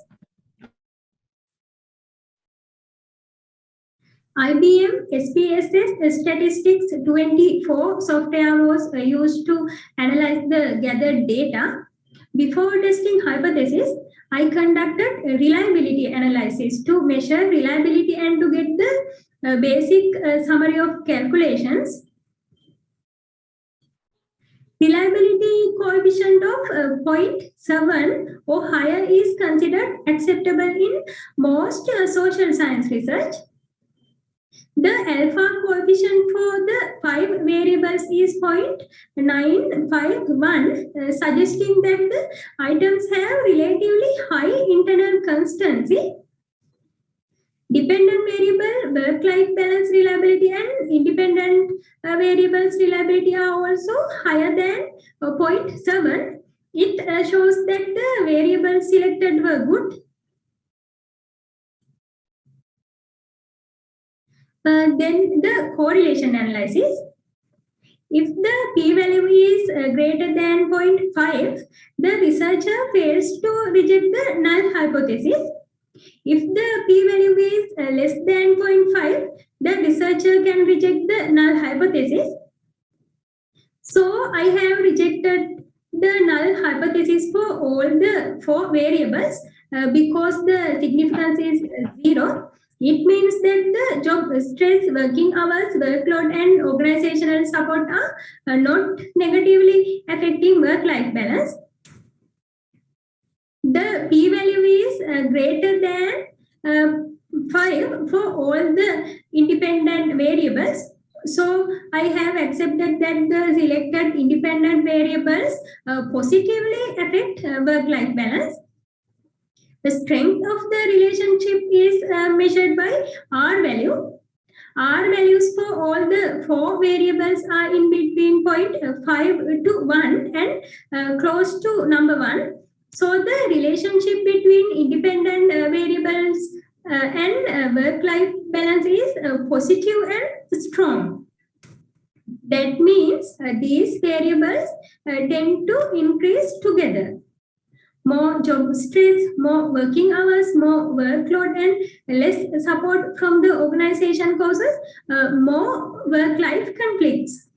IBM SPSS Statistics 24 software was used to analyze the gathered data. Before testing hypothesis, I conducted a reliability analysis to measure reliability and to get the basic summary of calculations. Reliability coefficient of 0.7 or higher is considered acceptable in most social science research. The alpha coefficient for the 5 variables is 0.951, suggesting that the items have relatively high internal constancy. Dependent variable, work-life balance reliability, and independent variables reliability are also higher than 0.7. It shows that the variables selected were good. Then the correlation analysis. If the p-value is greater than 0.5, the researcher fails to reject the null hypothesis. If the p-value is less than 0.5, the researcher can reject the null hypothesis. So I have rejected the null hypothesis for all the 4 variables because the significance is 0. It means that the job stress, working hours, workload, and organizational support are not negatively affecting work-life balance. The p-value is greater than 5 for all the independent variables. So I have accepted that the selected independent variables positively affect work-life balance. The strength of the relationship is measured by R value. R values for all the 4 variables are in between 0.5 to 1 and close to number 1. So the relationship between independent variables and work-life balance is positive and strong. That means these variables tend to increase together. More job stress, more working hours, more workload, and less support from the organization causes more work-life conflicts.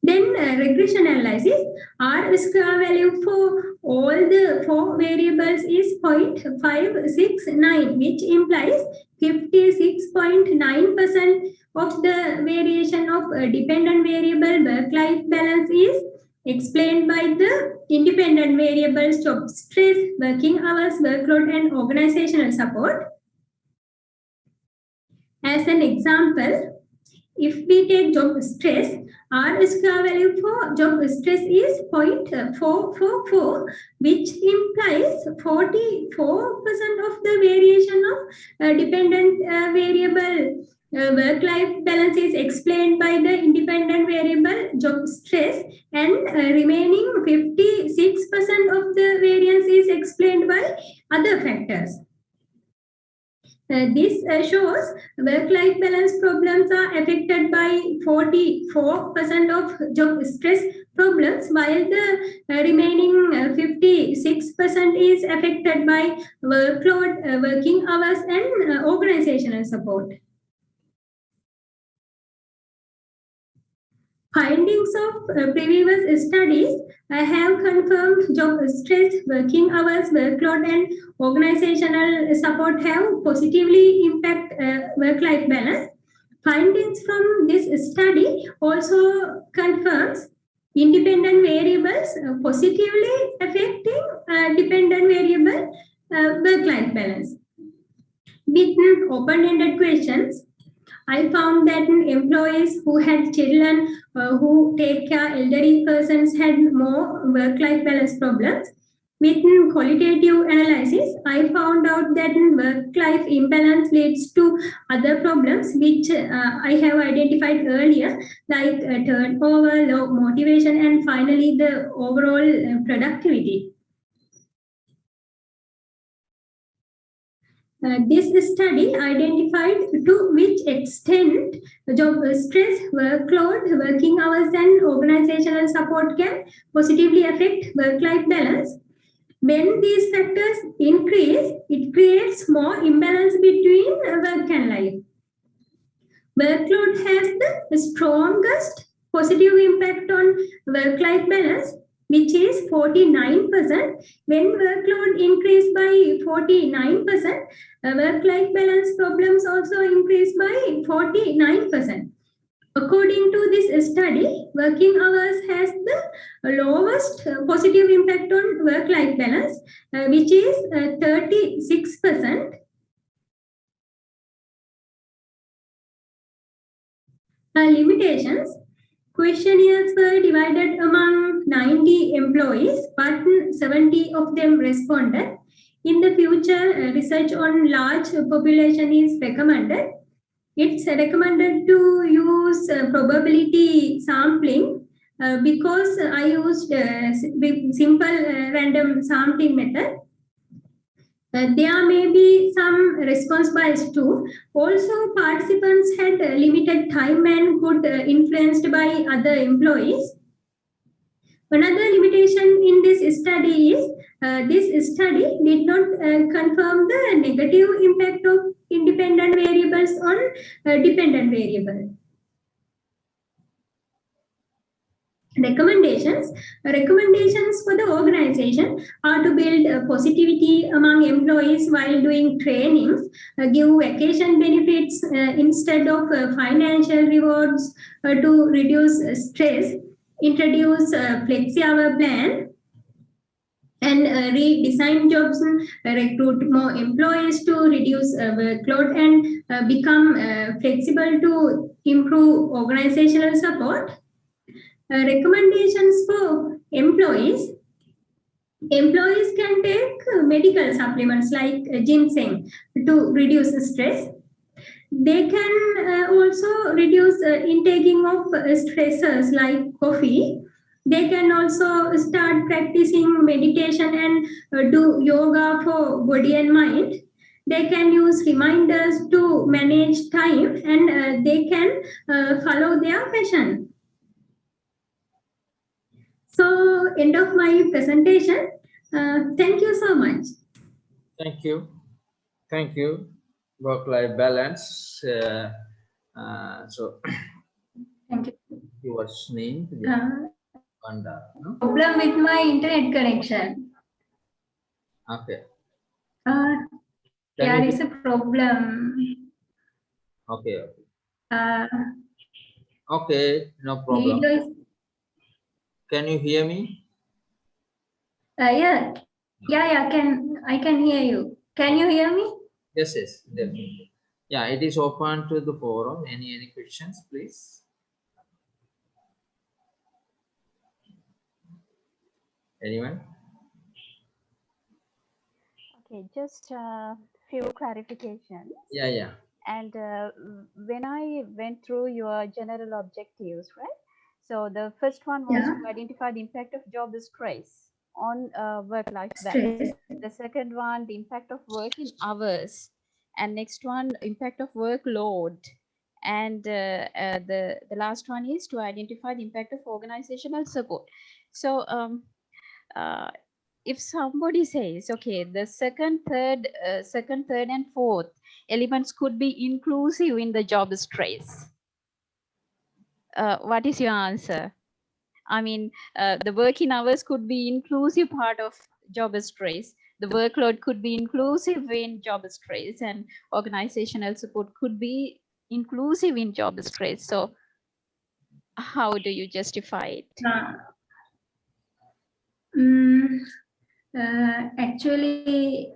Then regression analysis, R square value for all the 4 variables is 0.569, which implies 56.9% of the variation of dependent variable work-life balance is explained by the independent variables job stress, working hours, workload, and organizational support. As an example, if we take job stress, R square value for job stress is 0.444, which implies 44% of the variation of dependent variable work-life balance is explained by the independent variable job stress, and remaining 56% of the variance is explained by other factors. This shows work-life balance problems are affected by 44% of job stress problems, while the remaining 56% is affected by workload, working hours, and organizational support. Findings of previous studies have confirmed job stress, working hours, workload, and organizational support have positively impact work-life balance. Findings from this study also confirms independent variables positively affecting dependent variable work-life balance. With open-ended questions, I found that employees who had children who take care elderly persons had more work-life balance problems. With qualitative analysis, I found out that work-life imbalance leads to other problems which I have identified earlier, like turnover, low motivation, and finally the overall productivity. This study identified to which extent job stress, workload, working hours, and organizational support can positively affect work-life balance. When these factors increase, it creates more imbalance between work and life. Workload has the strongest positive impact on work-life balance, which is 49%. When workload increased by 49%, work-life balance problems also increased by 49%. According to this study, working hours has the lowest positive impact on work-life balance, which is 36%. Limitations. Questionnaires were divided among 90 employees, but 70 of them responded. In the future, research on large population is recommended. It's recommended to use probability sampling because I used simple random sampling method. There may be some response bias too. Also, participants had limited time and could influenced by other employees. Another limitation in this study is this study did not confirm the negative impact of independent variables on dependent variable. Recommendations for the organization are to build positivity among employees while doing trainings, give vacation benefits instead of financial rewards to reduce stress, introduce flexi hour plan, and redesign jobs, recruit more employees to reduce workload, and become flexible to improve organizational support. Recommendations for employees. Employees can take medical supplements like ginseng to reduce stress. They can also reduce intaking of stressors like coffee. They can also start practicing meditation and do yoga for body and mind. They can use reminders to manage time, and they can follow their passion. So, end of my presentation. Thank you so much. Thank you. Thank you. Work-life balance. So Thank you. your name, Vanda, no? Problem with my internet connection. Okay. There is a problem. Okay. Okay, no problem. Video is, Can you hear me? yeah. I can hear you. Can you hear me? Yes, definitely. Yeah, it is open to the forum. Any questions, please? Anyone? Okay, just a few clarifications. Yeah. And when I went through your general objectives, right? So the first one was to identify the impact of job stress on work-life balance. The second one, the impact of working hours. And next one, impact of workload. And the last one is to identify the impact of organizational support. So if somebody says, okay, the second, third, and fourth elements could be inclusive in the job stress, what is your answer? I mean, the working hours could be inclusive part of job stress. The workload could be inclusive in job stress, and organizational support could be inclusive in job stress. So how do you justify it? Actually,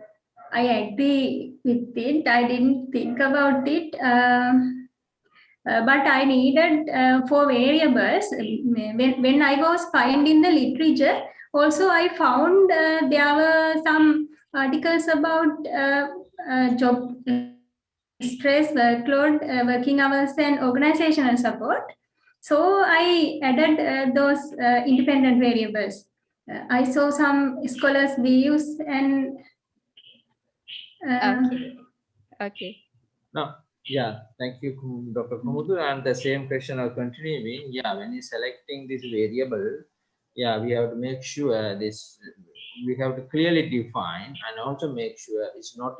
I agree with it. I didn't think about it. But I needed for variables. When I was finding the literature, also I found there were some articles about job stress, workload, working hours, and organizational support. So I added those independent variables. I saw some scholars' views and. Okay. No. Yeah, thank you, Dr. Kumudu. And the same question I'll continuing. Yeah, when you're selecting this variable, yeah, we have to make sure we have to clearly define and also make sure it's not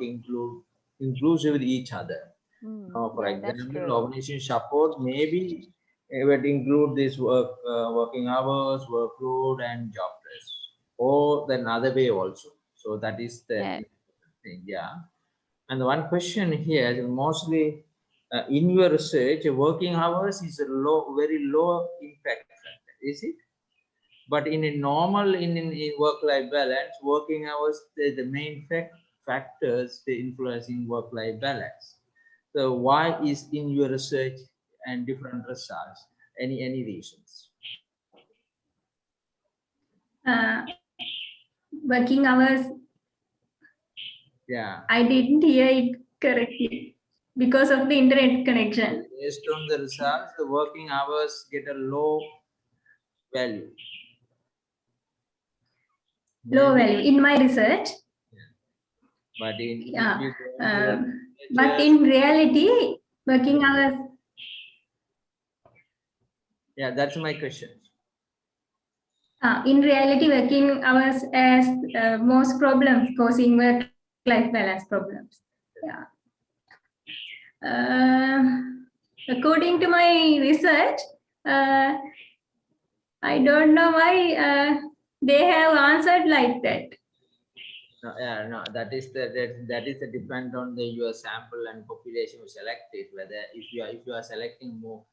inclusive with each other. For example, organization support maybe it would include this working hours, workload, and job stress, or then other way also. So that is the thing. Yeah. And the one question here is mostly in your research, working hours is a very low impact factor, is it? But in a normal in work-life balance, working hours the main factors they influencing work-life balance. So why is in your research and different results? Any reasons? Working hours. Yeah. I didn't hear it correctly because of the internet connection. Based on the results, the working hours get a low value. Low value in my research. But but in reality, working hours. Yeah, that's my question. In reality, working hours as most problems causing work-life balance problems. Yeah. According to my research, I don't know why they have answered like that. No, that is the depend on your sample and population selected. Whether if you are selecting more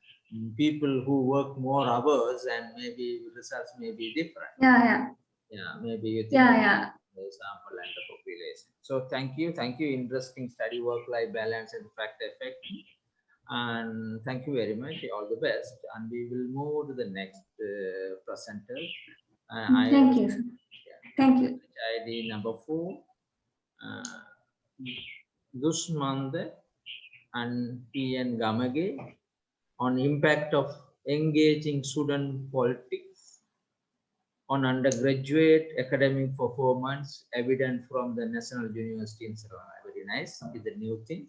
people who work more hours, and maybe results may be different. Yeah. Yeah, maybe you think Yeah. the sample and the population. So thank you. Interesting study, work-life balance and fact effect. And thank you very much. All the best. And we will move to the next presenter. Thank you, sir. Thank you. ID number 4. Dushmande and P.N. Gamage on impact of engaging student politics on undergraduate academic performance evident from the National University in Sarona. Very nice. It's a new thing.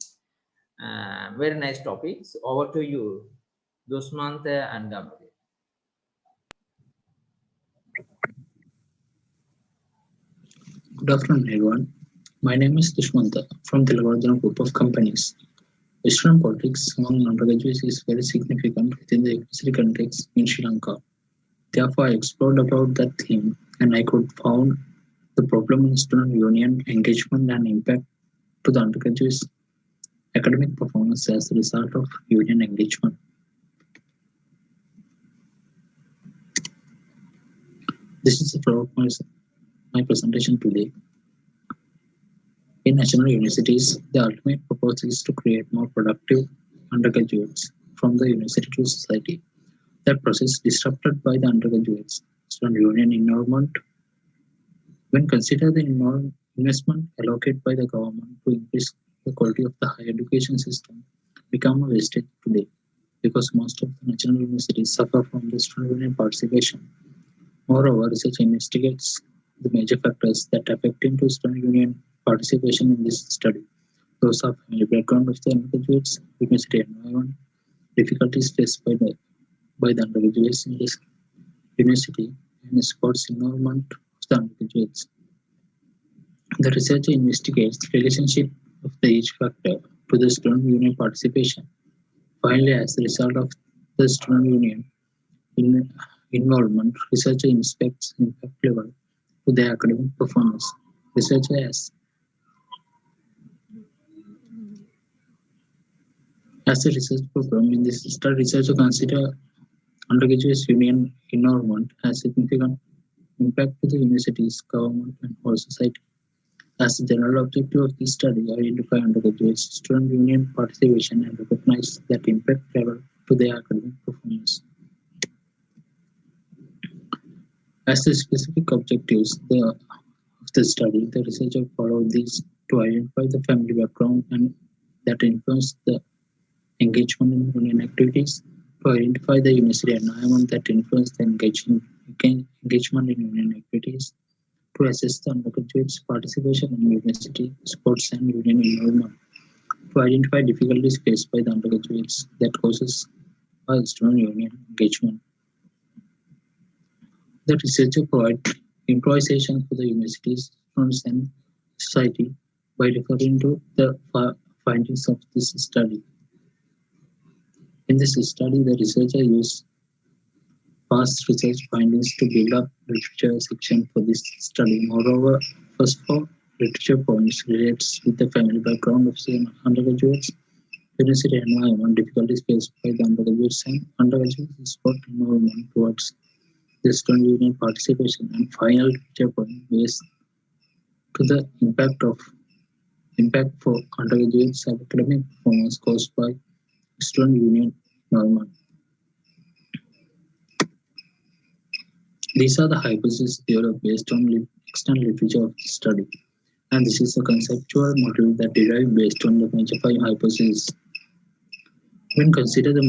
Very nice topics. Over to you, Dushmante and Gamage. Good afternoon, everyone. My name is Dushmanta from the Telangana Group of Companies. Western politics among undergraduates is very significant within the university context in Sri Lanka. Therefore, I explored about that theme and I could found the problem in student union engagement and impact to the undergraduates' academic performance as a result of union engagement. This is the flow of my presentation today. In national universities, the ultimate purpose is to create more productive undergraduates from the university to society. That process disrupted by the undergraduates' student union involvement. When considered the investment allocated by the government to increase the quality of the higher education system become a wastage today because most of the national universities suffer from the student union participation. Moreover, research investigates the major factors that affect into student union participation in this study. Those are family background of the undergraduates, university environment, difficulties faced by the undergraduates in this university, and sports involvement of the undergraduates. The researcher investigates the relationship of each factor to the student union participation. Finally, as a result of the student union involvement, researcher inspects impact level to their academic performance. Researcher as a research program in this study, researcher consider undergraduate union involvement has significant impact to the universities, government, and whole society. As the general objective of this study, identify undergraduate student union participation and recognize that impact level to their academic performance. As the specific objectives of the study, the researcher followed these to identify the family background and that influence the engagement in union activities, to identify the university environment that influence the engagement in union activities, to assess the undergraduates' participation in university sports and union involvement, to identify difficulties faced by the undergraduates that causes by student union engagement. The researcher provides improvisation for the universities, students, and society by referring to the findings of this study. In this study, the researcher used past research findings to build up literature section for this study. Moreover, first 4 literature points relates with the family background of the undergraduates, university environment, difficulties faced by the undergraduates, and undergraduate sport involvement towards the student union participation, and final literature point based to the impact for undergraduates academic performance caused by student union involvement. These are the hypotheses developed based on external literature of the study, and this is a conceptual model that derived based on the major 5 hypotheses. When considered the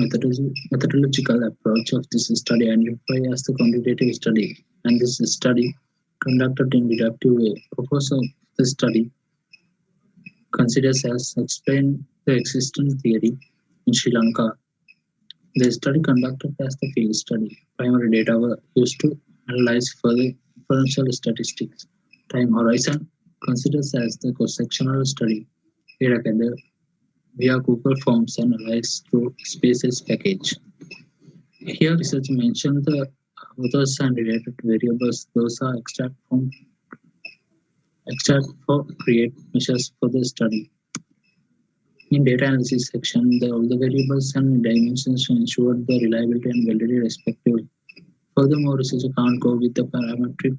methodological approach of this study identified as the quantitative study, and this study conducted in deductive way, purpose of the study considers as explain the existence theory in Sri Lanka. The study conducted as the field study. Primary data were used to analyze further inferential statistics. Time horizon considers as the cross-sectional study. Data gathered via Google Forms analyzed through Spaces package. Here, research mentioned the authors and related variables. Those are extract for create measures for the study. In data analysis section, all the variables and dimensions ensured the reliability and validity respectively. Furthermore, researcher can't go with the parametric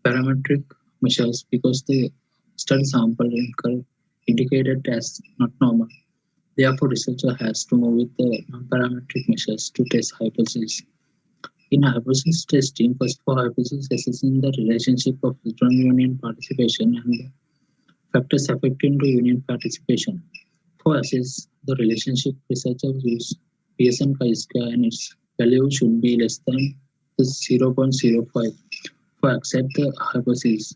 parametric measures because the study sample indicated as not normal. Therefore, researcher has to move with the non-parametric measures to test hypotheses. In hypothesis testing, first for hypothesis assessing the relationship of electron union participation and the factors affecting the union participation. For assess the relationship, researchers use Pearson chi-square and its value should be less than 0.05 for accept the hypothesis.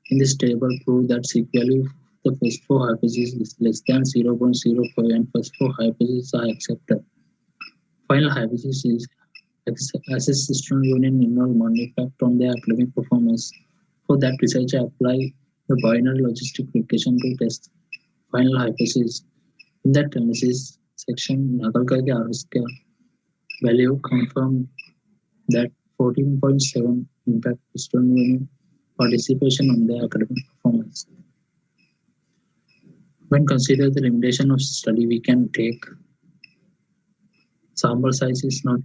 In this table, prove that sigma value of the first four hypotheses is less than 0.05 and first four hypotheses are accepted. Final hypothesis is assess system union involvement effect on their academic performance. For that, researcher apply the binary logistic regression to test final hypothesis. In that analysis section, Nagalkage R-square value confirmed that 14.7 impact system union participation on their academic performance. When considered the limitation of study, we can take sample size is not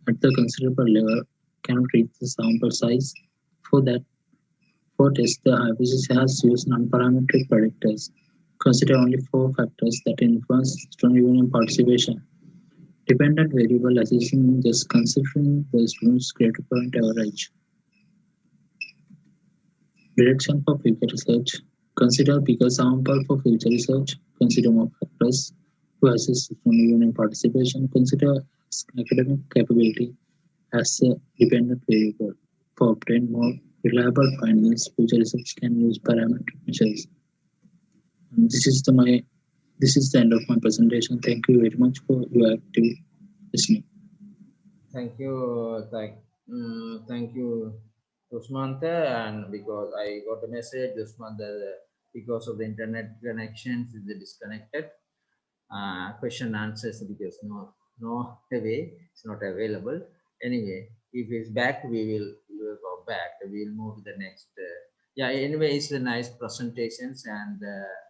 at the considerable level, cannot reach the sample size. For that, for test, the hypothesis has used non-parametric predictors. Consider only four factors that influence student union participation. Dependent variable assessing just considering the student's grade point average. Direction for future research. Consider bigger sample for future research. Consider more factors to assess student union participation. Consider academic capability as a dependent variable. For obtain more reliable findings, future research can use parametric measures. And this is the end of my presentation. Thank you very much for your active listening. Thank you. Thank you, Usmanta. And because I got a message, Usmanta, because of the internet connections is disconnected. Question answers because no way it's not available. Anyway, if it's back, we will go back. We'll move to the next. Yeah. Anyway, it's the nice presentations and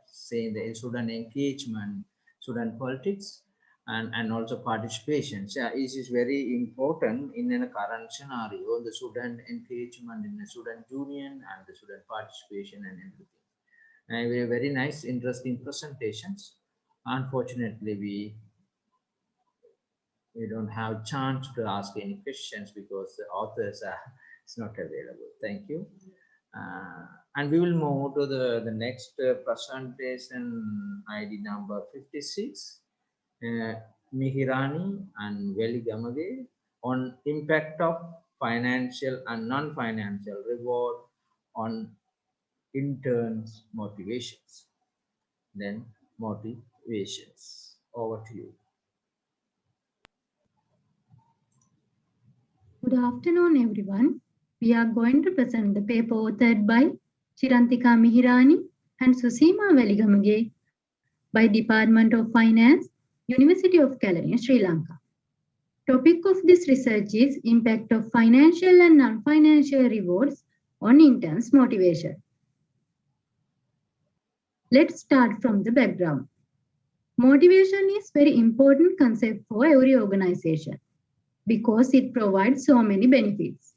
saying the student engagement, student politics, and also participation. Yeah, it is very important in a current scenario. The student engagement in the student union and the student participation and everything. And we have very nice, interesting presentations. Unfortunately, we don't have chance to ask any questions because the authors are it's not available. Thank you. And we will move to the next presentation, ID number 56, Mihirani and Veligamage on impact of financial and non-financial reward on interns' motivations. Then motivations. Over to you. Good afternoon, everyone. We are going to present the paper authored by Chirantika Mihirani and Susima Veligamage by Department of Finance, University of Kelaniya, Sri Lanka. Topic of this research is impact of financial and non-financial rewards on interns' motivation. Let's start from the background. Motivation is very important concept for every organization because it provides so many benefits.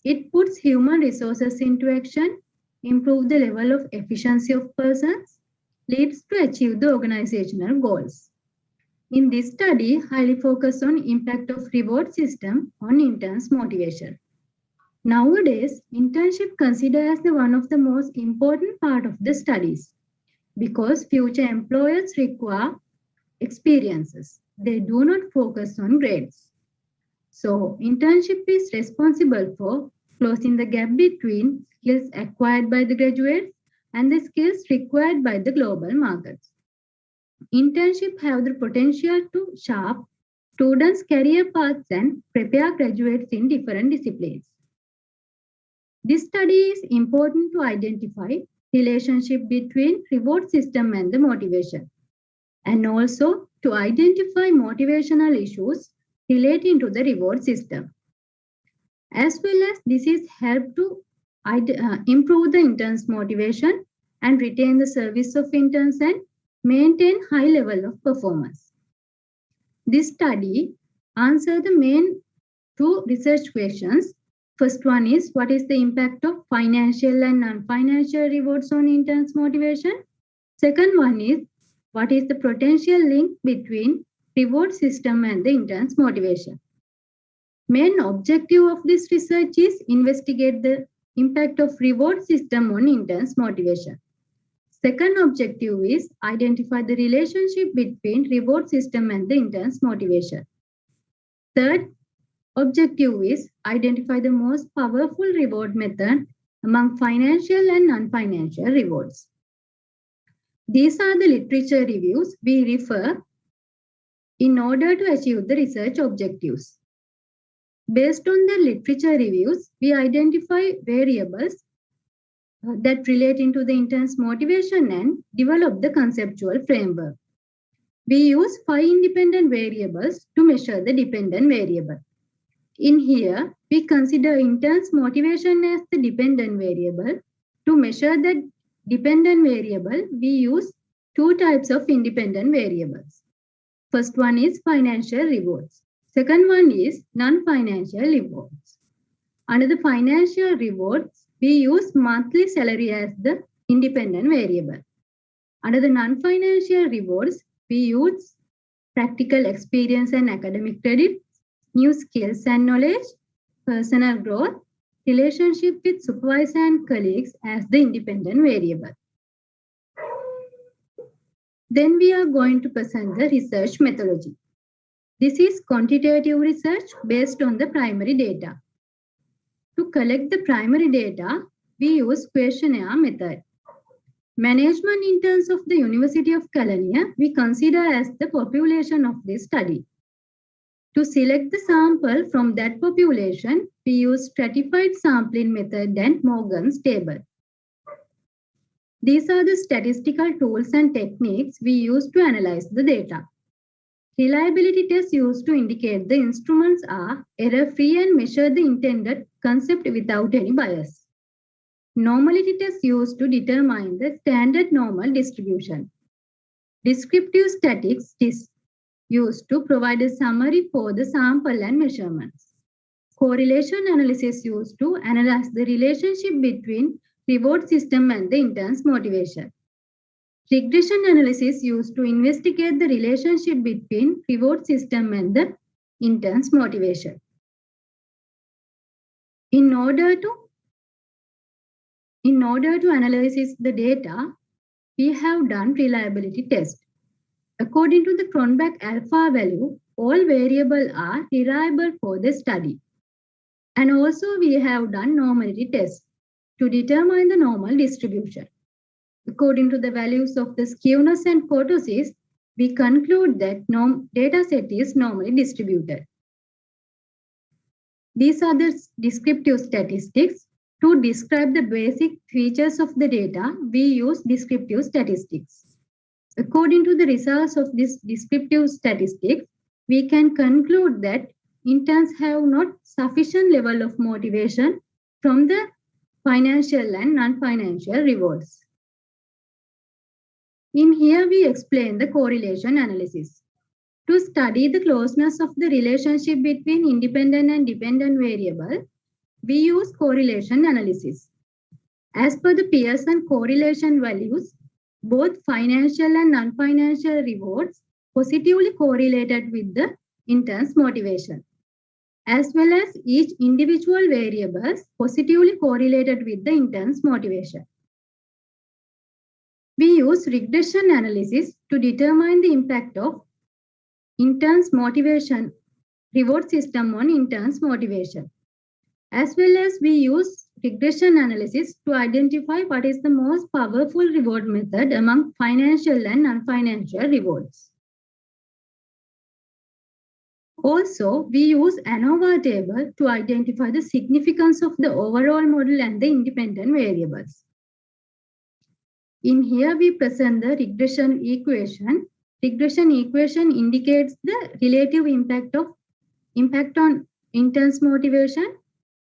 It puts human resources into action, improves the level of efficiency of persons, leads to achieve the organizational goals. In this study, highly focus on impact of reward system on interns' motivation. Nowadays, internship considered as one of the most important part of the studies because future employers require experiences. They do not focus on grades. So, internship is responsible for closing the gap between skills acquired by the graduates and the skills required by the global markets. Internship have the potential to shape students' career paths and prepare graduates in different disciplines. This study is important to identify relationship between reward system and the motivation, and also to identify motivational issues relating to the reward system. As well as this is help to improve the interns' motivation and retain the service of interns and maintain high level of performance. This study answers the main two research questions. First one is, what is the impact of financial and non-financial rewards on interns motivation? Second one is, what is the potential link between reward system and the interns motivation? Main objective of this research is investigate the impact of reward system on interns motivation. Second objective is identify the relationship between reward system and the interns motivation. Third objective is identify the most powerful reward method among financial and non-financial rewards. These are the literature reviews we refer in order to achieve the research objectives. Based on the literature reviews, we identify variables that relate into the intern's motivation and develop the conceptual framework. We use 5 independent variables to measure the dependent variable. In here, we consider intern's motivation as the dependent variable. To measure the dependent variable, we use 2 types of independent variables. First one is financial rewards. Second one is non-financial rewards. Under the financial rewards, we use monthly salary as the independent variable. Under the non-financial rewards, we use practical experience and academic credit, new skills and knowledge, personal growth, relationship with supervisor and colleagues as the independent variable. Then we are going to present the research methodology. This is quantitative research based on the primary data. To collect the primary data, we use questionnaire method. Management interns of the University of California, we consider as the population of this study. To select the sample from that population, we use stratified sampling method and Morgan's table. These are the statistical tools and techniques we use to analyze the data. Reliability tests used to indicate the instruments are error-free and measure the intended concept without any bias. Normality tests used to determine the standard normal distribution. Descriptive statistics is used to provide a summary for the sample and measurements. Correlation analysis used to analyze the relationship between reward system and the intern's motivation. Regression analysis used to investigate the relationship between reward system and the intern's motivation. In order to analyze the data, we have done reliability test. According to the Cronbach alpha value, all variables are reliable for the study. And also we have done normality test to determine the normal distribution. According to the values of the skewness and kurtosis, we conclude that data set is normally distributed. These are the descriptive statistics. To describe the basic features of the data, we use descriptive statistics. According to the results of this descriptive statistics, we can conclude that interns have not sufficient level of motivation from the financial and non-financial rewards. In here, we explain the correlation analysis. To study the closeness of the relationship between independent and dependent variable, we use correlation analysis. As per the Pearson correlation values, both financial and non-financial rewards positively correlated with the intern's motivation, as well as each individual variables positively correlated with the intern's motivation. We use regression analysis to determine the impact of interns' motivation reward system on interns' motivation. As well as we use regression analysis to identify what is the most powerful reward method among financial and non-financial rewards. Also, we use ANOVA table to identify the significance of the overall model and the independent variables. In here, we present the regression equation. Regression equation indicates the relative impact on interns' motivation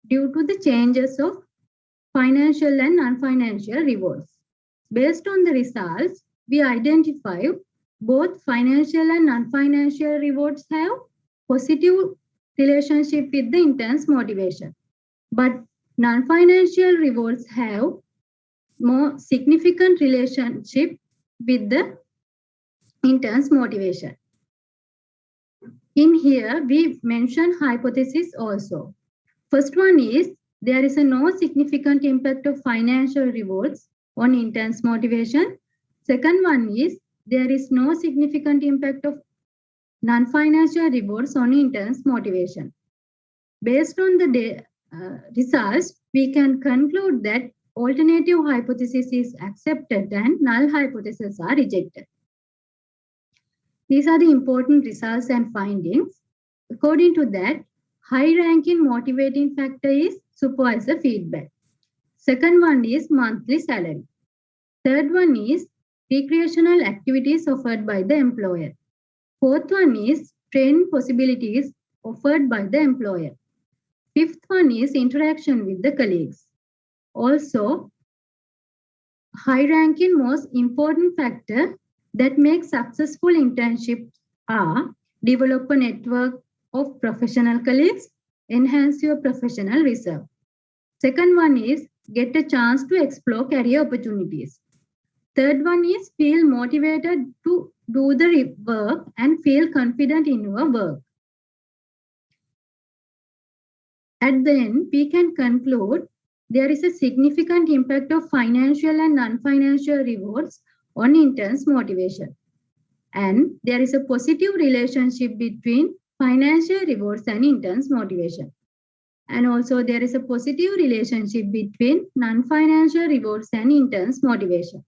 due to the changes of financial and non-financial rewards. Based on the results, we identify both financial and non-financial rewards have positive relationship with the interns' motivation. but non-financial rewards have more significant relationship with the intern's motivation. In here, we mention hypothesis also. First one is there is a no significant impact of financial rewards on interns' motivation. Second one is there is no significant impact of non-financial rewards on interns' motivation. Based on the results, we can conclude that alternative hypothesis is accepted and null hypotheses are rejected. These are the important results and findings. According to that, high-ranking motivating factor is supervisor feedback. Second one is monthly salary. Third one is recreational activities offered by the employer. Fourth one is training possibilities offered by the employer. Fifth one is interaction with the colleagues. Also, high-ranking most important factor that makes successful internships are develop a network of professional colleagues, enhance your professional reserve. Second one is get a chance to explore career opportunities. Third one is feel motivated to do the work and feel confident in your work. At the end, we can conclude there is a significant impact of financial and non-financial rewards on interns' motivation. And there is a positive relationship between financial rewards and interns' motivation. And also there is a positive relationship between non-financial rewards and interns' motivation.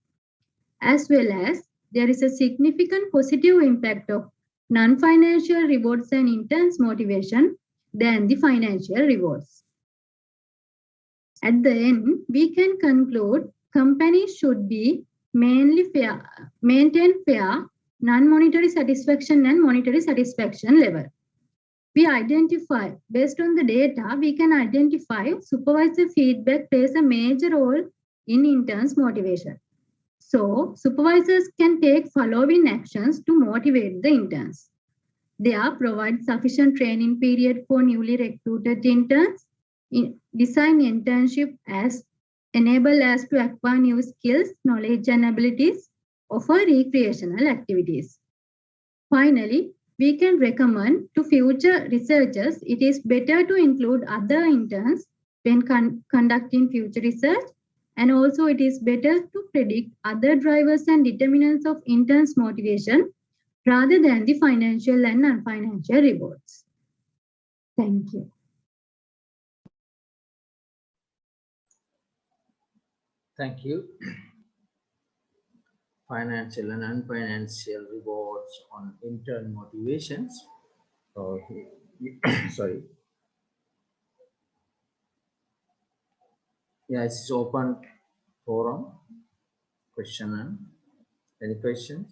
As well as there is a significant positive impact of non-financial rewards and interns' motivation than the financial rewards. At the end, we can conclude companies should be maintain fair non-monetary satisfaction and monetary satisfaction level. We identify, based on the data, we can identify supervisor feedback plays a major role in interns' motivation. So, supervisors can take following actions to motivate the interns. They are provide sufficient training period for newly recruited interns, design internship as enable us to acquire new skills, knowledge and abilities, offer recreational activities. Finally, we can recommend to future researchers it is better to include other interns when conducting future research, and also it is better to predict other drivers and determinants of interns' motivation rather than the financial and non-financial rewards. Thank you. Thank you. Financial and non-financial rewards on intern motivations. Sorry. Yeah, it's open forum. Question and any questions?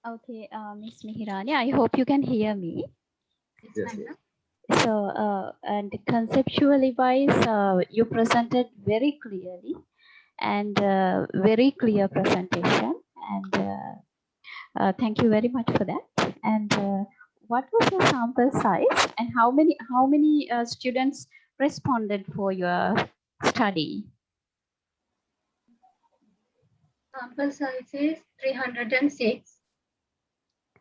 Okay, Ms. Mihirani, I hope you can hear me. Yes. So, and conceptually wise, you presented very clearly and very clear presentation. And thank you very much for that. And what was your sample size and how many students responded for your study? Sample size is 306.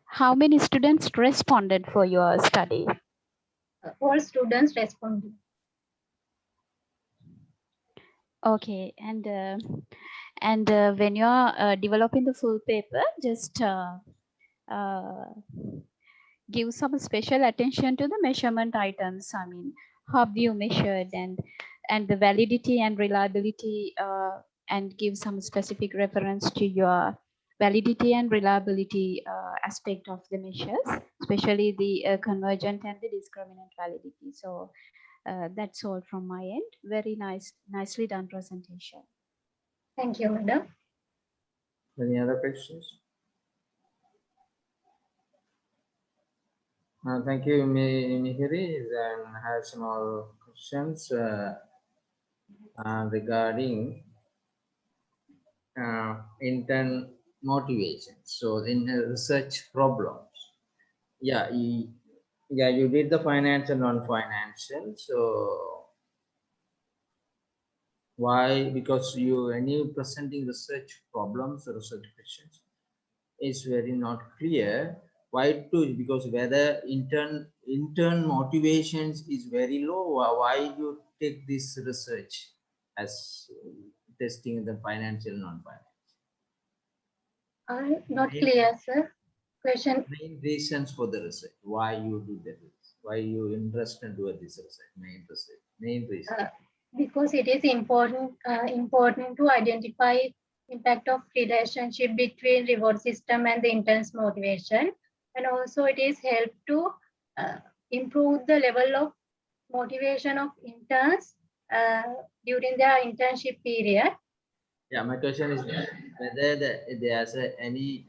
How many students responded for your study? All students responded. Okay, and when you are developing the full paper, just give some special attention to the measurement items. I mean, how you measured and the validity and reliability, and give some specific reference to your validity and reliability aspect of the measures, especially the convergent and the discriminant validity. So that's all from my end. Very nicely done presentation. Thank you, madam. Any other questions? Thank you, Mihiri. Then I have some more questions regarding intern motivation. So in research problems, yeah, Yeah, you did the financial, non-financial. So why? Because when you presenting research problems or research questions, is very not clear. Why too? Because whether intern motivations is very low. Why you take this research as testing the financial, non-financial? Not clear, sir. Question. Main reasons for the research. Why you do that? Why you interested to do this research? Main reason. Because it is important to identify impact of relationship between reward system and the intern's motivation, and also it is help to improve the level of motivation of interns during their internship period. Yeah, my question is whether there's any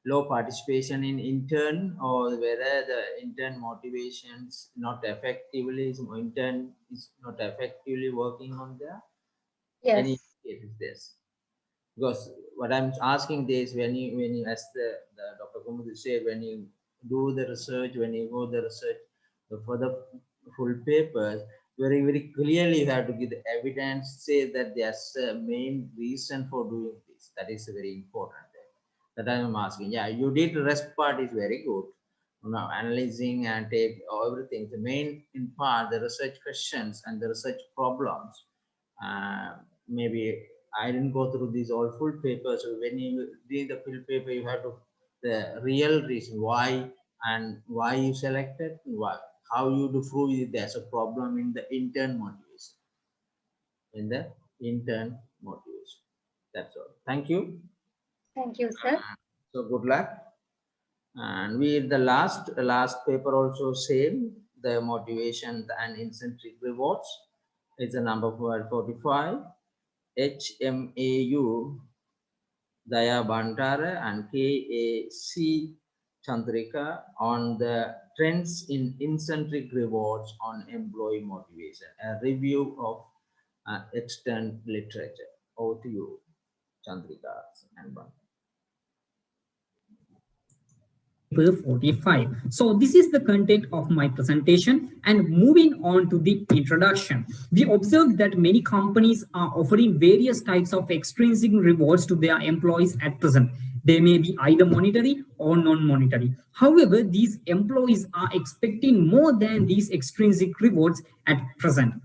low participation in intern, or whether the intern motivations not effectively, intern is not effectively working on the any cases this. Because what I'm asking this, when you as the Dr. Kumud said, when you do the research, when you go the research for the full papers, very clearly you have to give the evidence, say that there's a main reason for doing this. That is very important. That I'm asking. Yeah, you did the rest part is very good. Now analyzing and take everything. The main in part the research questions and the research problems. Maybe I didn't go through these all full papers. So when you read the full paper, you have to the real reason why and why you selected, how you do prove there's a problem in the intern motivation. That's all. Thank you. Thank you, sir. So good luck. And the last paper also same, the motivation and incentive rewards. It's a number 45. HMAU Daya Bandara and KAC Chandrika on the trends in incentive rewards on employee motivation, a review of extant literature. Over to you, Chandrika and Bandara. 45. So this is the content of my presentation, and moving on to the introduction. We observed that many companies are offering various types of extrinsic rewards to their employees at present. They may be either monetary or non-monetary. However, these employees are expecting more than these extrinsic rewards at present.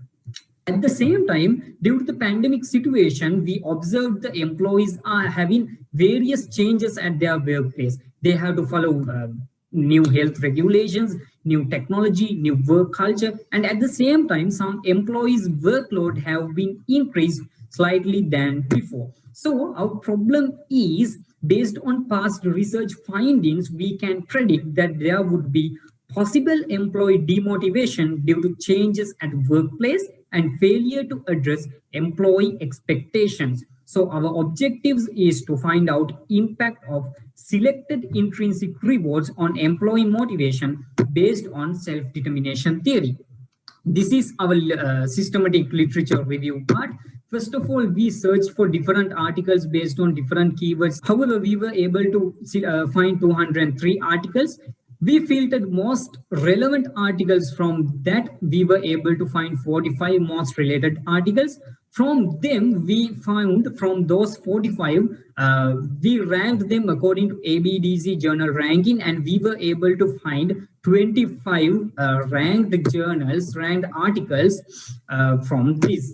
At the same time, due to the pandemic situation, we observed the employees are having various changes at their workplace. They have to follow new health regulations, new technology, new work culture, and at the same time, some employees' workload have been increased slightly than before. So our problem is, based on past research findings, we can predict that there would be possible employee demotivation due to changes at workplace and failure to address employee expectations. So our objectives is to find out impact of selected intrinsic rewards on employee motivation based on self-determination theory. This is our systematic literature review part. First of all, we searched for different articles based on different keywords. However, we were able to find 203 articles. We filtered most relevant articles. From that, we were able to find 45 most related articles. From them, we found from those 45, we ranked them according to ABDC journal ranking, and we were able to find 25 ranked journals, ranked articles from this.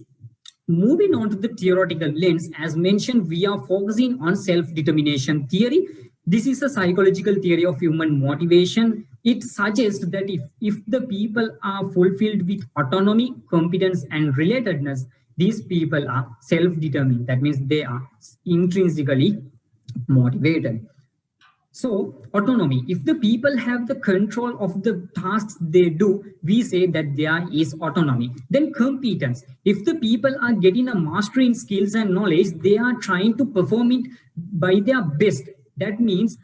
Moving on to the theoretical lens, as mentioned, we are focusing on self-determination theory. This is a psychological theory of human motivation. It suggests that if the people are fulfilled with autonomy, competence, and relatedness, these people are self-determined. That means they are intrinsically motivated. So autonomy, if the people have the control of the tasks they do, we say that there is autonomy. Then competence, if the people are getting a mastery in skills and knowledge, they are trying to perform it by their best. That means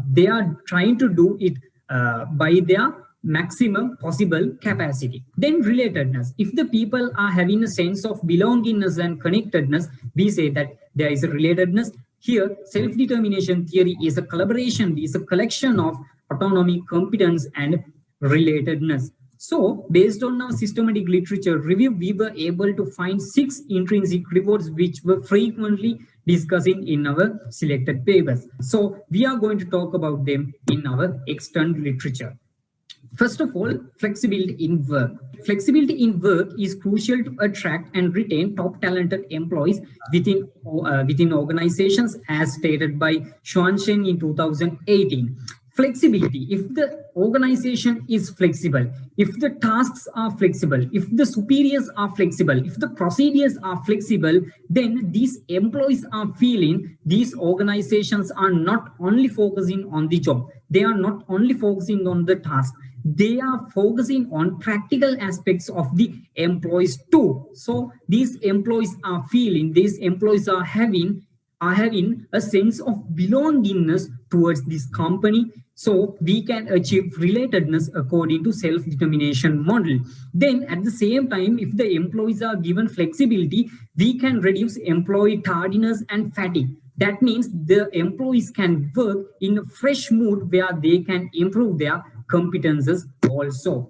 they are trying to do it by their maximum possible capacity. Then relatedness, if the people are having a sense of belongingness and connectedness, we say that there is a relatedness. Here, self-determination theory is a collaboration, is a collection of autonomy, competence, and relatedness. So based on our systematic literature review, we were able to find 6 intrinsic rewards which were frequently discussing in our selected papers. So we are going to talk about them in our external literature. First of all, flexibility in work. Flexibility in work is crucial to attract and retain top talented employees within organizations, as stated by Xuan Shen in 2018. Flexibility, if the organization is flexible, if the tasks are flexible, if the superiors are flexible, if the procedures are flexible, then these employees are feeling these organizations are not only focusing on the job, they are not only focusing on the task, they are focusing on practical aspects of the employees too. So these employees are feeling, these employees are having a sense of belongingness towards this company. So we can achieve relatedness according to self-determination model. Then at the same time, if the employees are given flexibility, we can reduce employee tardiness and fatigue. That means the employees can work in a fresh mood where they can improve their competences also.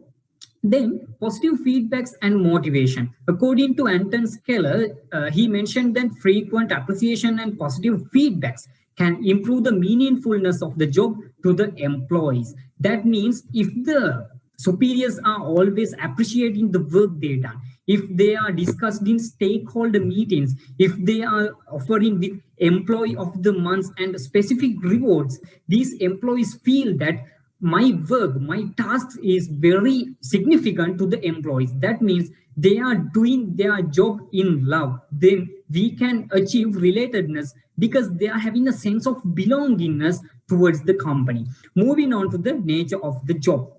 Then positive feedbacks and motivation. According to Anton Skeller, he mentioned that frequent appreciation and positive feedbacks can improve the meaningfulness of the job to the employees. That means if the superiors are always appreciating the work they done, if they are discussed in stakeholder meetings, if they are offering with employee of the month and specific rewards, these employees feel that my work, my tasks is very significant to the employees. That means they are doing their job in love. Then we can achieve relatedness because they are having a sense of belongingness towards the company. Moving on to the nature of the job.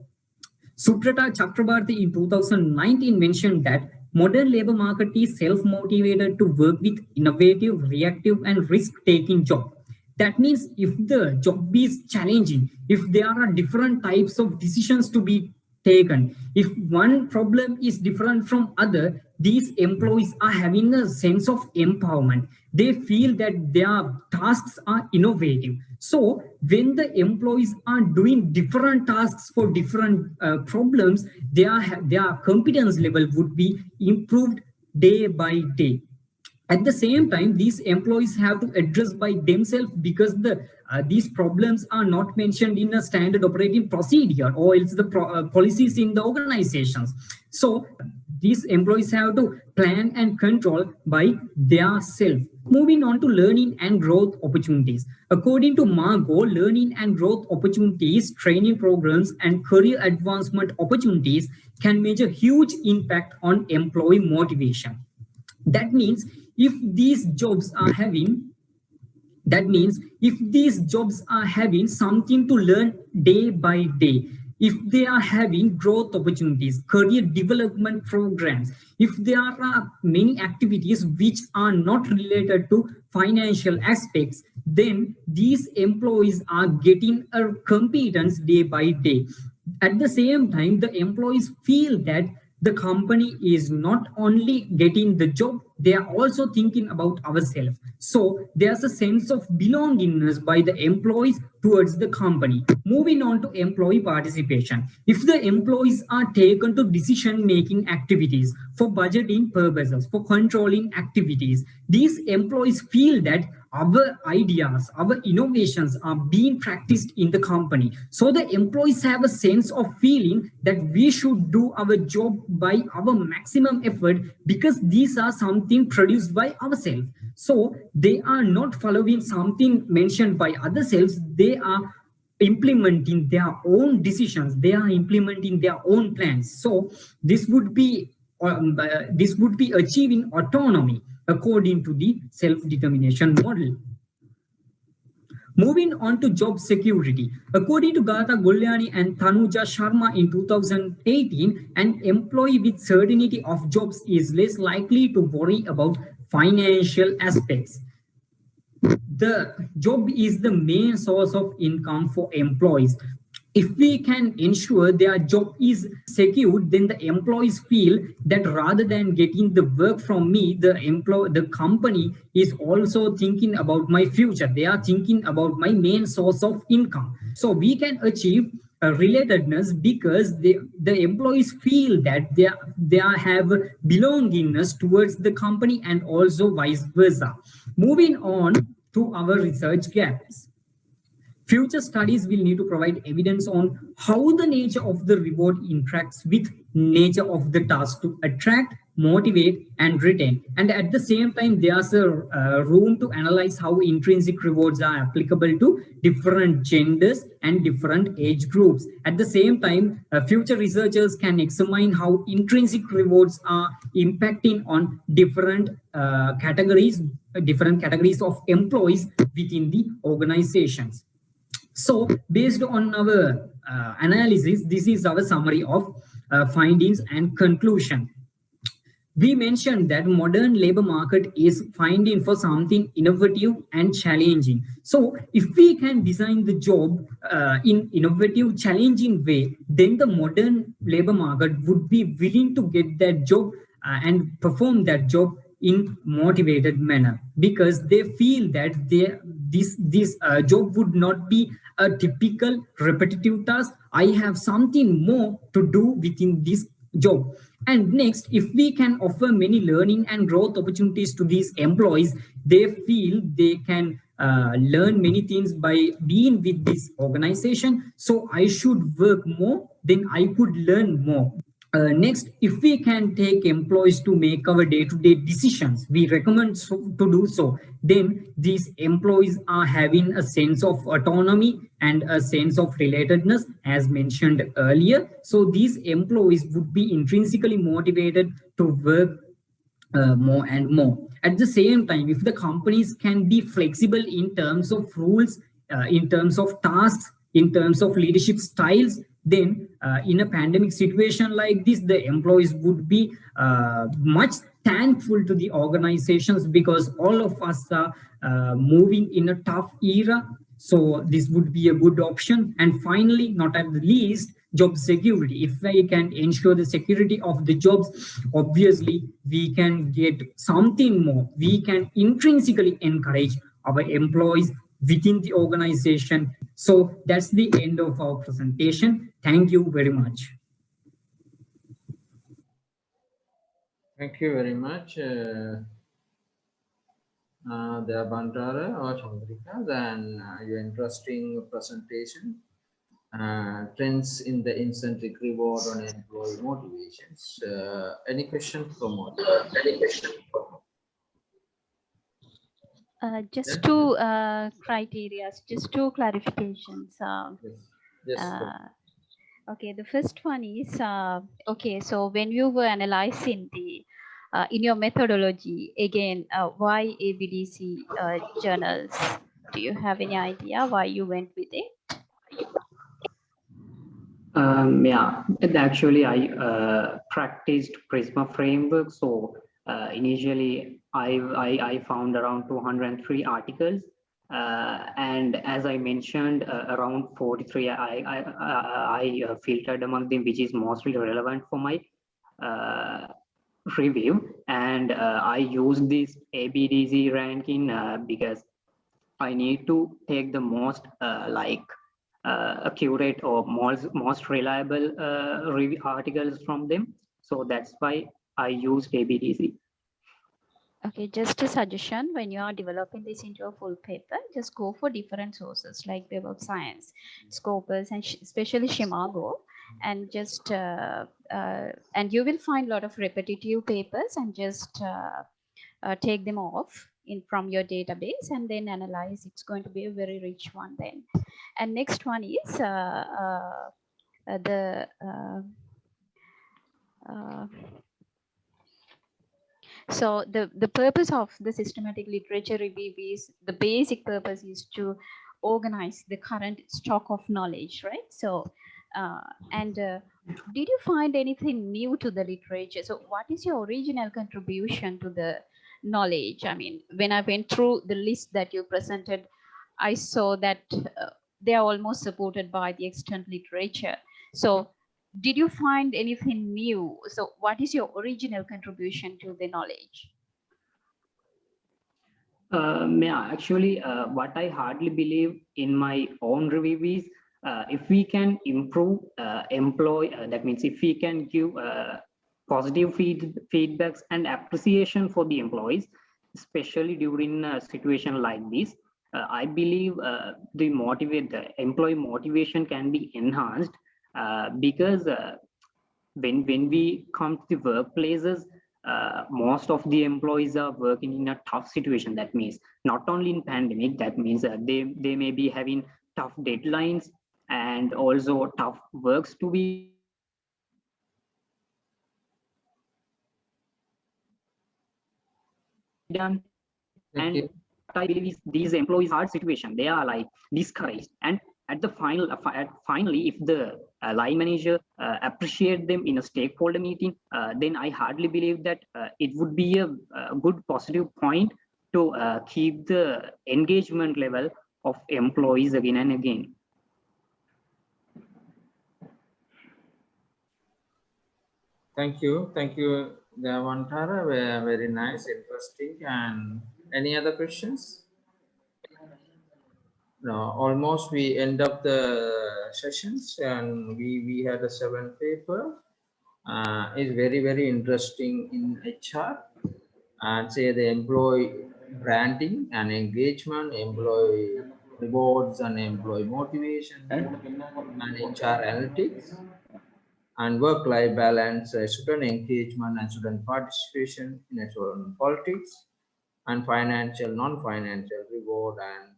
Subrata Chakrabarty in 2019 mentioned that modern labor market is self-motivated to work with innovative, reactive, and risk-taking job. That means if the job is challenging, if there are different types of decisions to be taken, if one problem is different from other, these employees are having a sense of empowerment. They feel that their tasks are innovative. So when the employees are doing different tasks for different problems, their competence level would be improved day by day. At the same time, these employees have to address by themselves because these problems are not mentioned in a standard operating procedure or else the policies in the organizations. So these employees have to plan and control by their self. Moving on to learning and growth opportunities. According to Margot, learning and growth opportunities, training programs, and career advancement opportunities can make a huge impact on employee motivation. That means if these jobs are having something to learn day by day, if they are having growth opportunities, career development programs, if there are many activities which are not related to financial aspects, then these employees are getting a competence day by day. At the same time, the employees feel that the company is not only getting the job, they are also thinking about ourselves. So there's a sense of belongingness by the employees towards the company. Moving on to employee participation. If the employees are taken to decision-making activities for budgeting purposes, for controlling activities, these employees feel that our ideas, our innovations are being practiced in the company. So the employees have a sense of feeling that we should do our job by our maximum effort because these are something produced by ourselves. So they are not following something mentioned by ourselves. They are implementing their own decisions. They are implementing their own plans. So this would be achieving autonomy according to the self-determination model. Moving on to job security. According to Gatha Gulyani and Tanuja Sharma in 2018, an employee with certainty of jobs is less likely to worry about financial aspects. The job is the main source of income for employees. If we can ensure their job is secured, then the employees feel that rather than getting the work from me, the company is also thinking about my future. They are thinking about my main source of income. So we can achieve relatedness, because the employees feel that they have belongingness towards the company, and also vice versa. Moving on to our research gaps. Future studies will need to provide evidence on how the nature of the reward interacts with nature of the task to attract, motivate, and retain. And at the same time, there's a room to analyze how intrinsic rewards are applicable to different genders and different age groups. At the same time, future researchers can examine how intrinsic rewards are impacting on different categories of employees within the organizations. So based on our analysis, this is our summary of findings and conclusion. We mentioned that modern labor market is finding for something innovative and challenging. So if we can design the job in innovative, challenging way, then the modern labor market would be willing to get that job and perform that job in motivated manner, because they feel that this job would not be a typical repetitive task. I have something more to do within this job. And next, if we can offer many learning and growth opportunities to these employees, they feel they can learn many things by being with this organization. So I should work more, then I could learn more. Next, if we can take employees to make our day-to-day decisions, we recommend to do so, then these employees are having a sense of autonomy and a sense of relatedness, as mentioned earlier. So these employees would be intrinsically motivated to work more and more. At the same time, if the companies can be flexible in terms of rules, in terms of tasks, in terms of leadership styles, then in a pandemic situation like this, the employees would be much thankful to the organizations, because all of us are moving in a tough era. So this would be a good option. And finally, not at the least, job security. If we can ensure the security of the jobs, obviously we can get something more. We can intrinsically encourage our employees within the organization. So that's the end of our presentation. Thank you very much. Thank you very much, Dea Bandara or Chandrika, and your interesting presentation. Trends in the incentive reward on employee motivations. Any question from all? Just two criteria, just two clarifications. Yes. Okay, the first one is, okay, so when you were analyzing the, in your methodology, again, why ABDC journals? Do you have any idea why you went with it? Yeah, actually I practiced Prisma framework. So initially I found around 203 articles. And as I mentioned, around 43, I filtered among them, which is mostly relevant for my review. And I use this ABDZ ranking because I need to take the most accurate or most reliable review articles from them. So that's why I used ABDZ. Okay, just a suggestion, when you are developing this into a full paper, just go for different sources like Web of Science, Scopus, and especially Shimago, and just, and you will find a lot of repetitive papers, and just take them off from your database and then analyze. It's going to be a very rich one then. And next one is so the purpose of the systematic literature review is, the basic purpose is to organize the current stock of knowledge, right? So did you find anything new to the literature? So what is your original contribution to the knowledge? I mean, when I went through the list that you presented, I saw that they are almost supported by the extant literature. So did you find anything new? So what is your original contribution to the knowledge? Yeah, actually, what I hardly believe in my own review is if we can improve that means if we can give positive feedbacks and appreciation for the employees, especially during a situation like this, I believe the employee motivation can be enhanced, because when we come to the workplaces, most of the employees are working in a tough situation. That means not only in pandemic, that means they may be having tough deadlines and also tough works to be done. Thank And you. I believe is these employees hard situation, they are like discouraged, and at the finally, if the line manager appreciate them in a stakeholder meeting, then I hardly believe that it would be a good positive point to keep the engagement level of employees again and again. Thank you, Devantara. Very nice, interesting. And any other questions? No, almost we end up the sessions, and we had a 7 paper. It's very interesting in HR, and say the employee branding and engagement, employee rewards and employee motivation, and HR analytics, and work-life balance, student engagement and student participation in student politics, and financial, non-financial reward and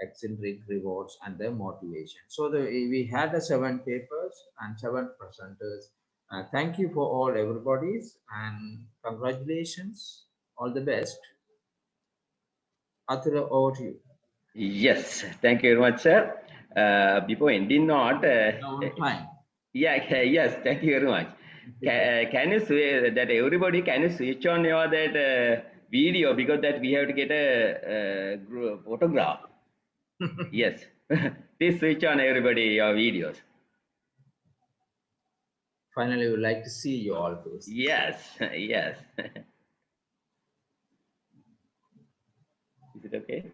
eccentric rewards and their motivation. So we had the 7 papers and 7 presenters. Thank you for all everybody's, and congratulations. All the best. Athura, over to you. Yes, thank you very much, sir. Before ending not, Time. yes, thank you very much. Can you say that everybody can you switch on your that video, because that we have to get a photograph. Yes, please switch on everybody your videos. Finally, we would like to see you all, please. Yes, yes. Is it okay?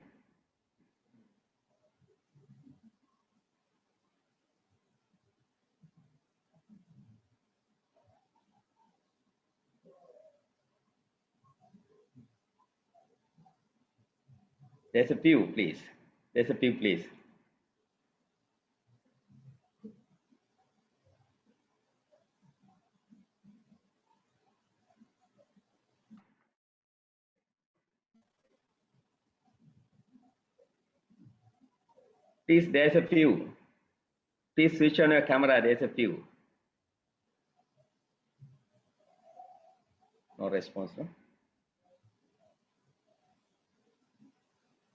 There's a few, please. There's a few, please. Please, there's a few. Please switch on your camera. There's a few. No response, no?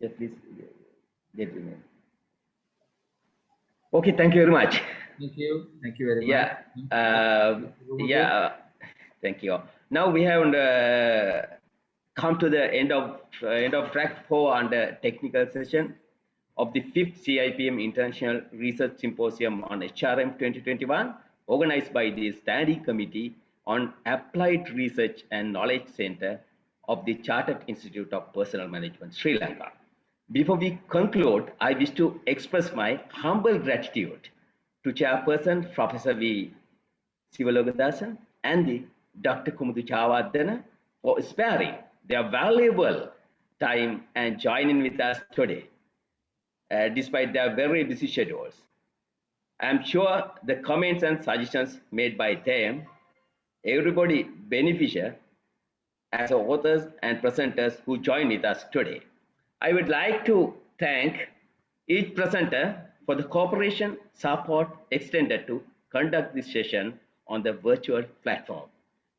Yeah, please get it. Okay, thank you very much. Thank you. Thank you very Yeah. much. Thank you. Now we have come to the end of track 4 on the technical session of the 5th CIPM International Research Symposium on HRM 2021, organized by the Standing Committee on Applied Research and Knowledge Center of the Chartered Institute of Personnel Management, Sri Lanka. Before we conclude, I wish to express my humble gratitude to Chairperson Professor V. Sivalogandasan and the Dr. Kumudu Chavadana for sparing their valuable time and joining with us today, despite their very busy schedules. I'm sure the comments and suggestions made by them, everybody beneficial as authors and presenters who join with us today. I would like to thank each presenter for the cooperation support extended to conduct this session on the virtual platform.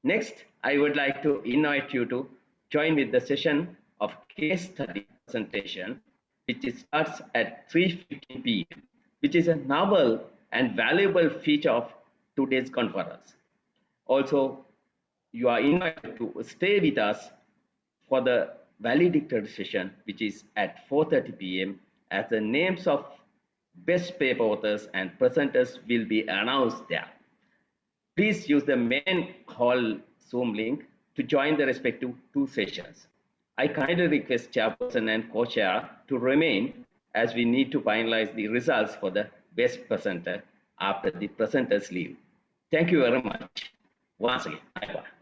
Next, I would like to invite you to join with the session of case study presentation, which starts at 3:15 p.m., which is a novel and valuable feature of today's conference. Also, you are invited to stay with us for the valedictory session, which is at 4:30 p.m., as the names of best paper authors and presenters will be announced there. Please use the main hall Zoom link to join the respective 2 sessions. I kindly request Chairperson and Co-Chair to remain, as we need to finalize the results for the best presenter after the presenters leave. Thank you very much. Once again, bye-bye.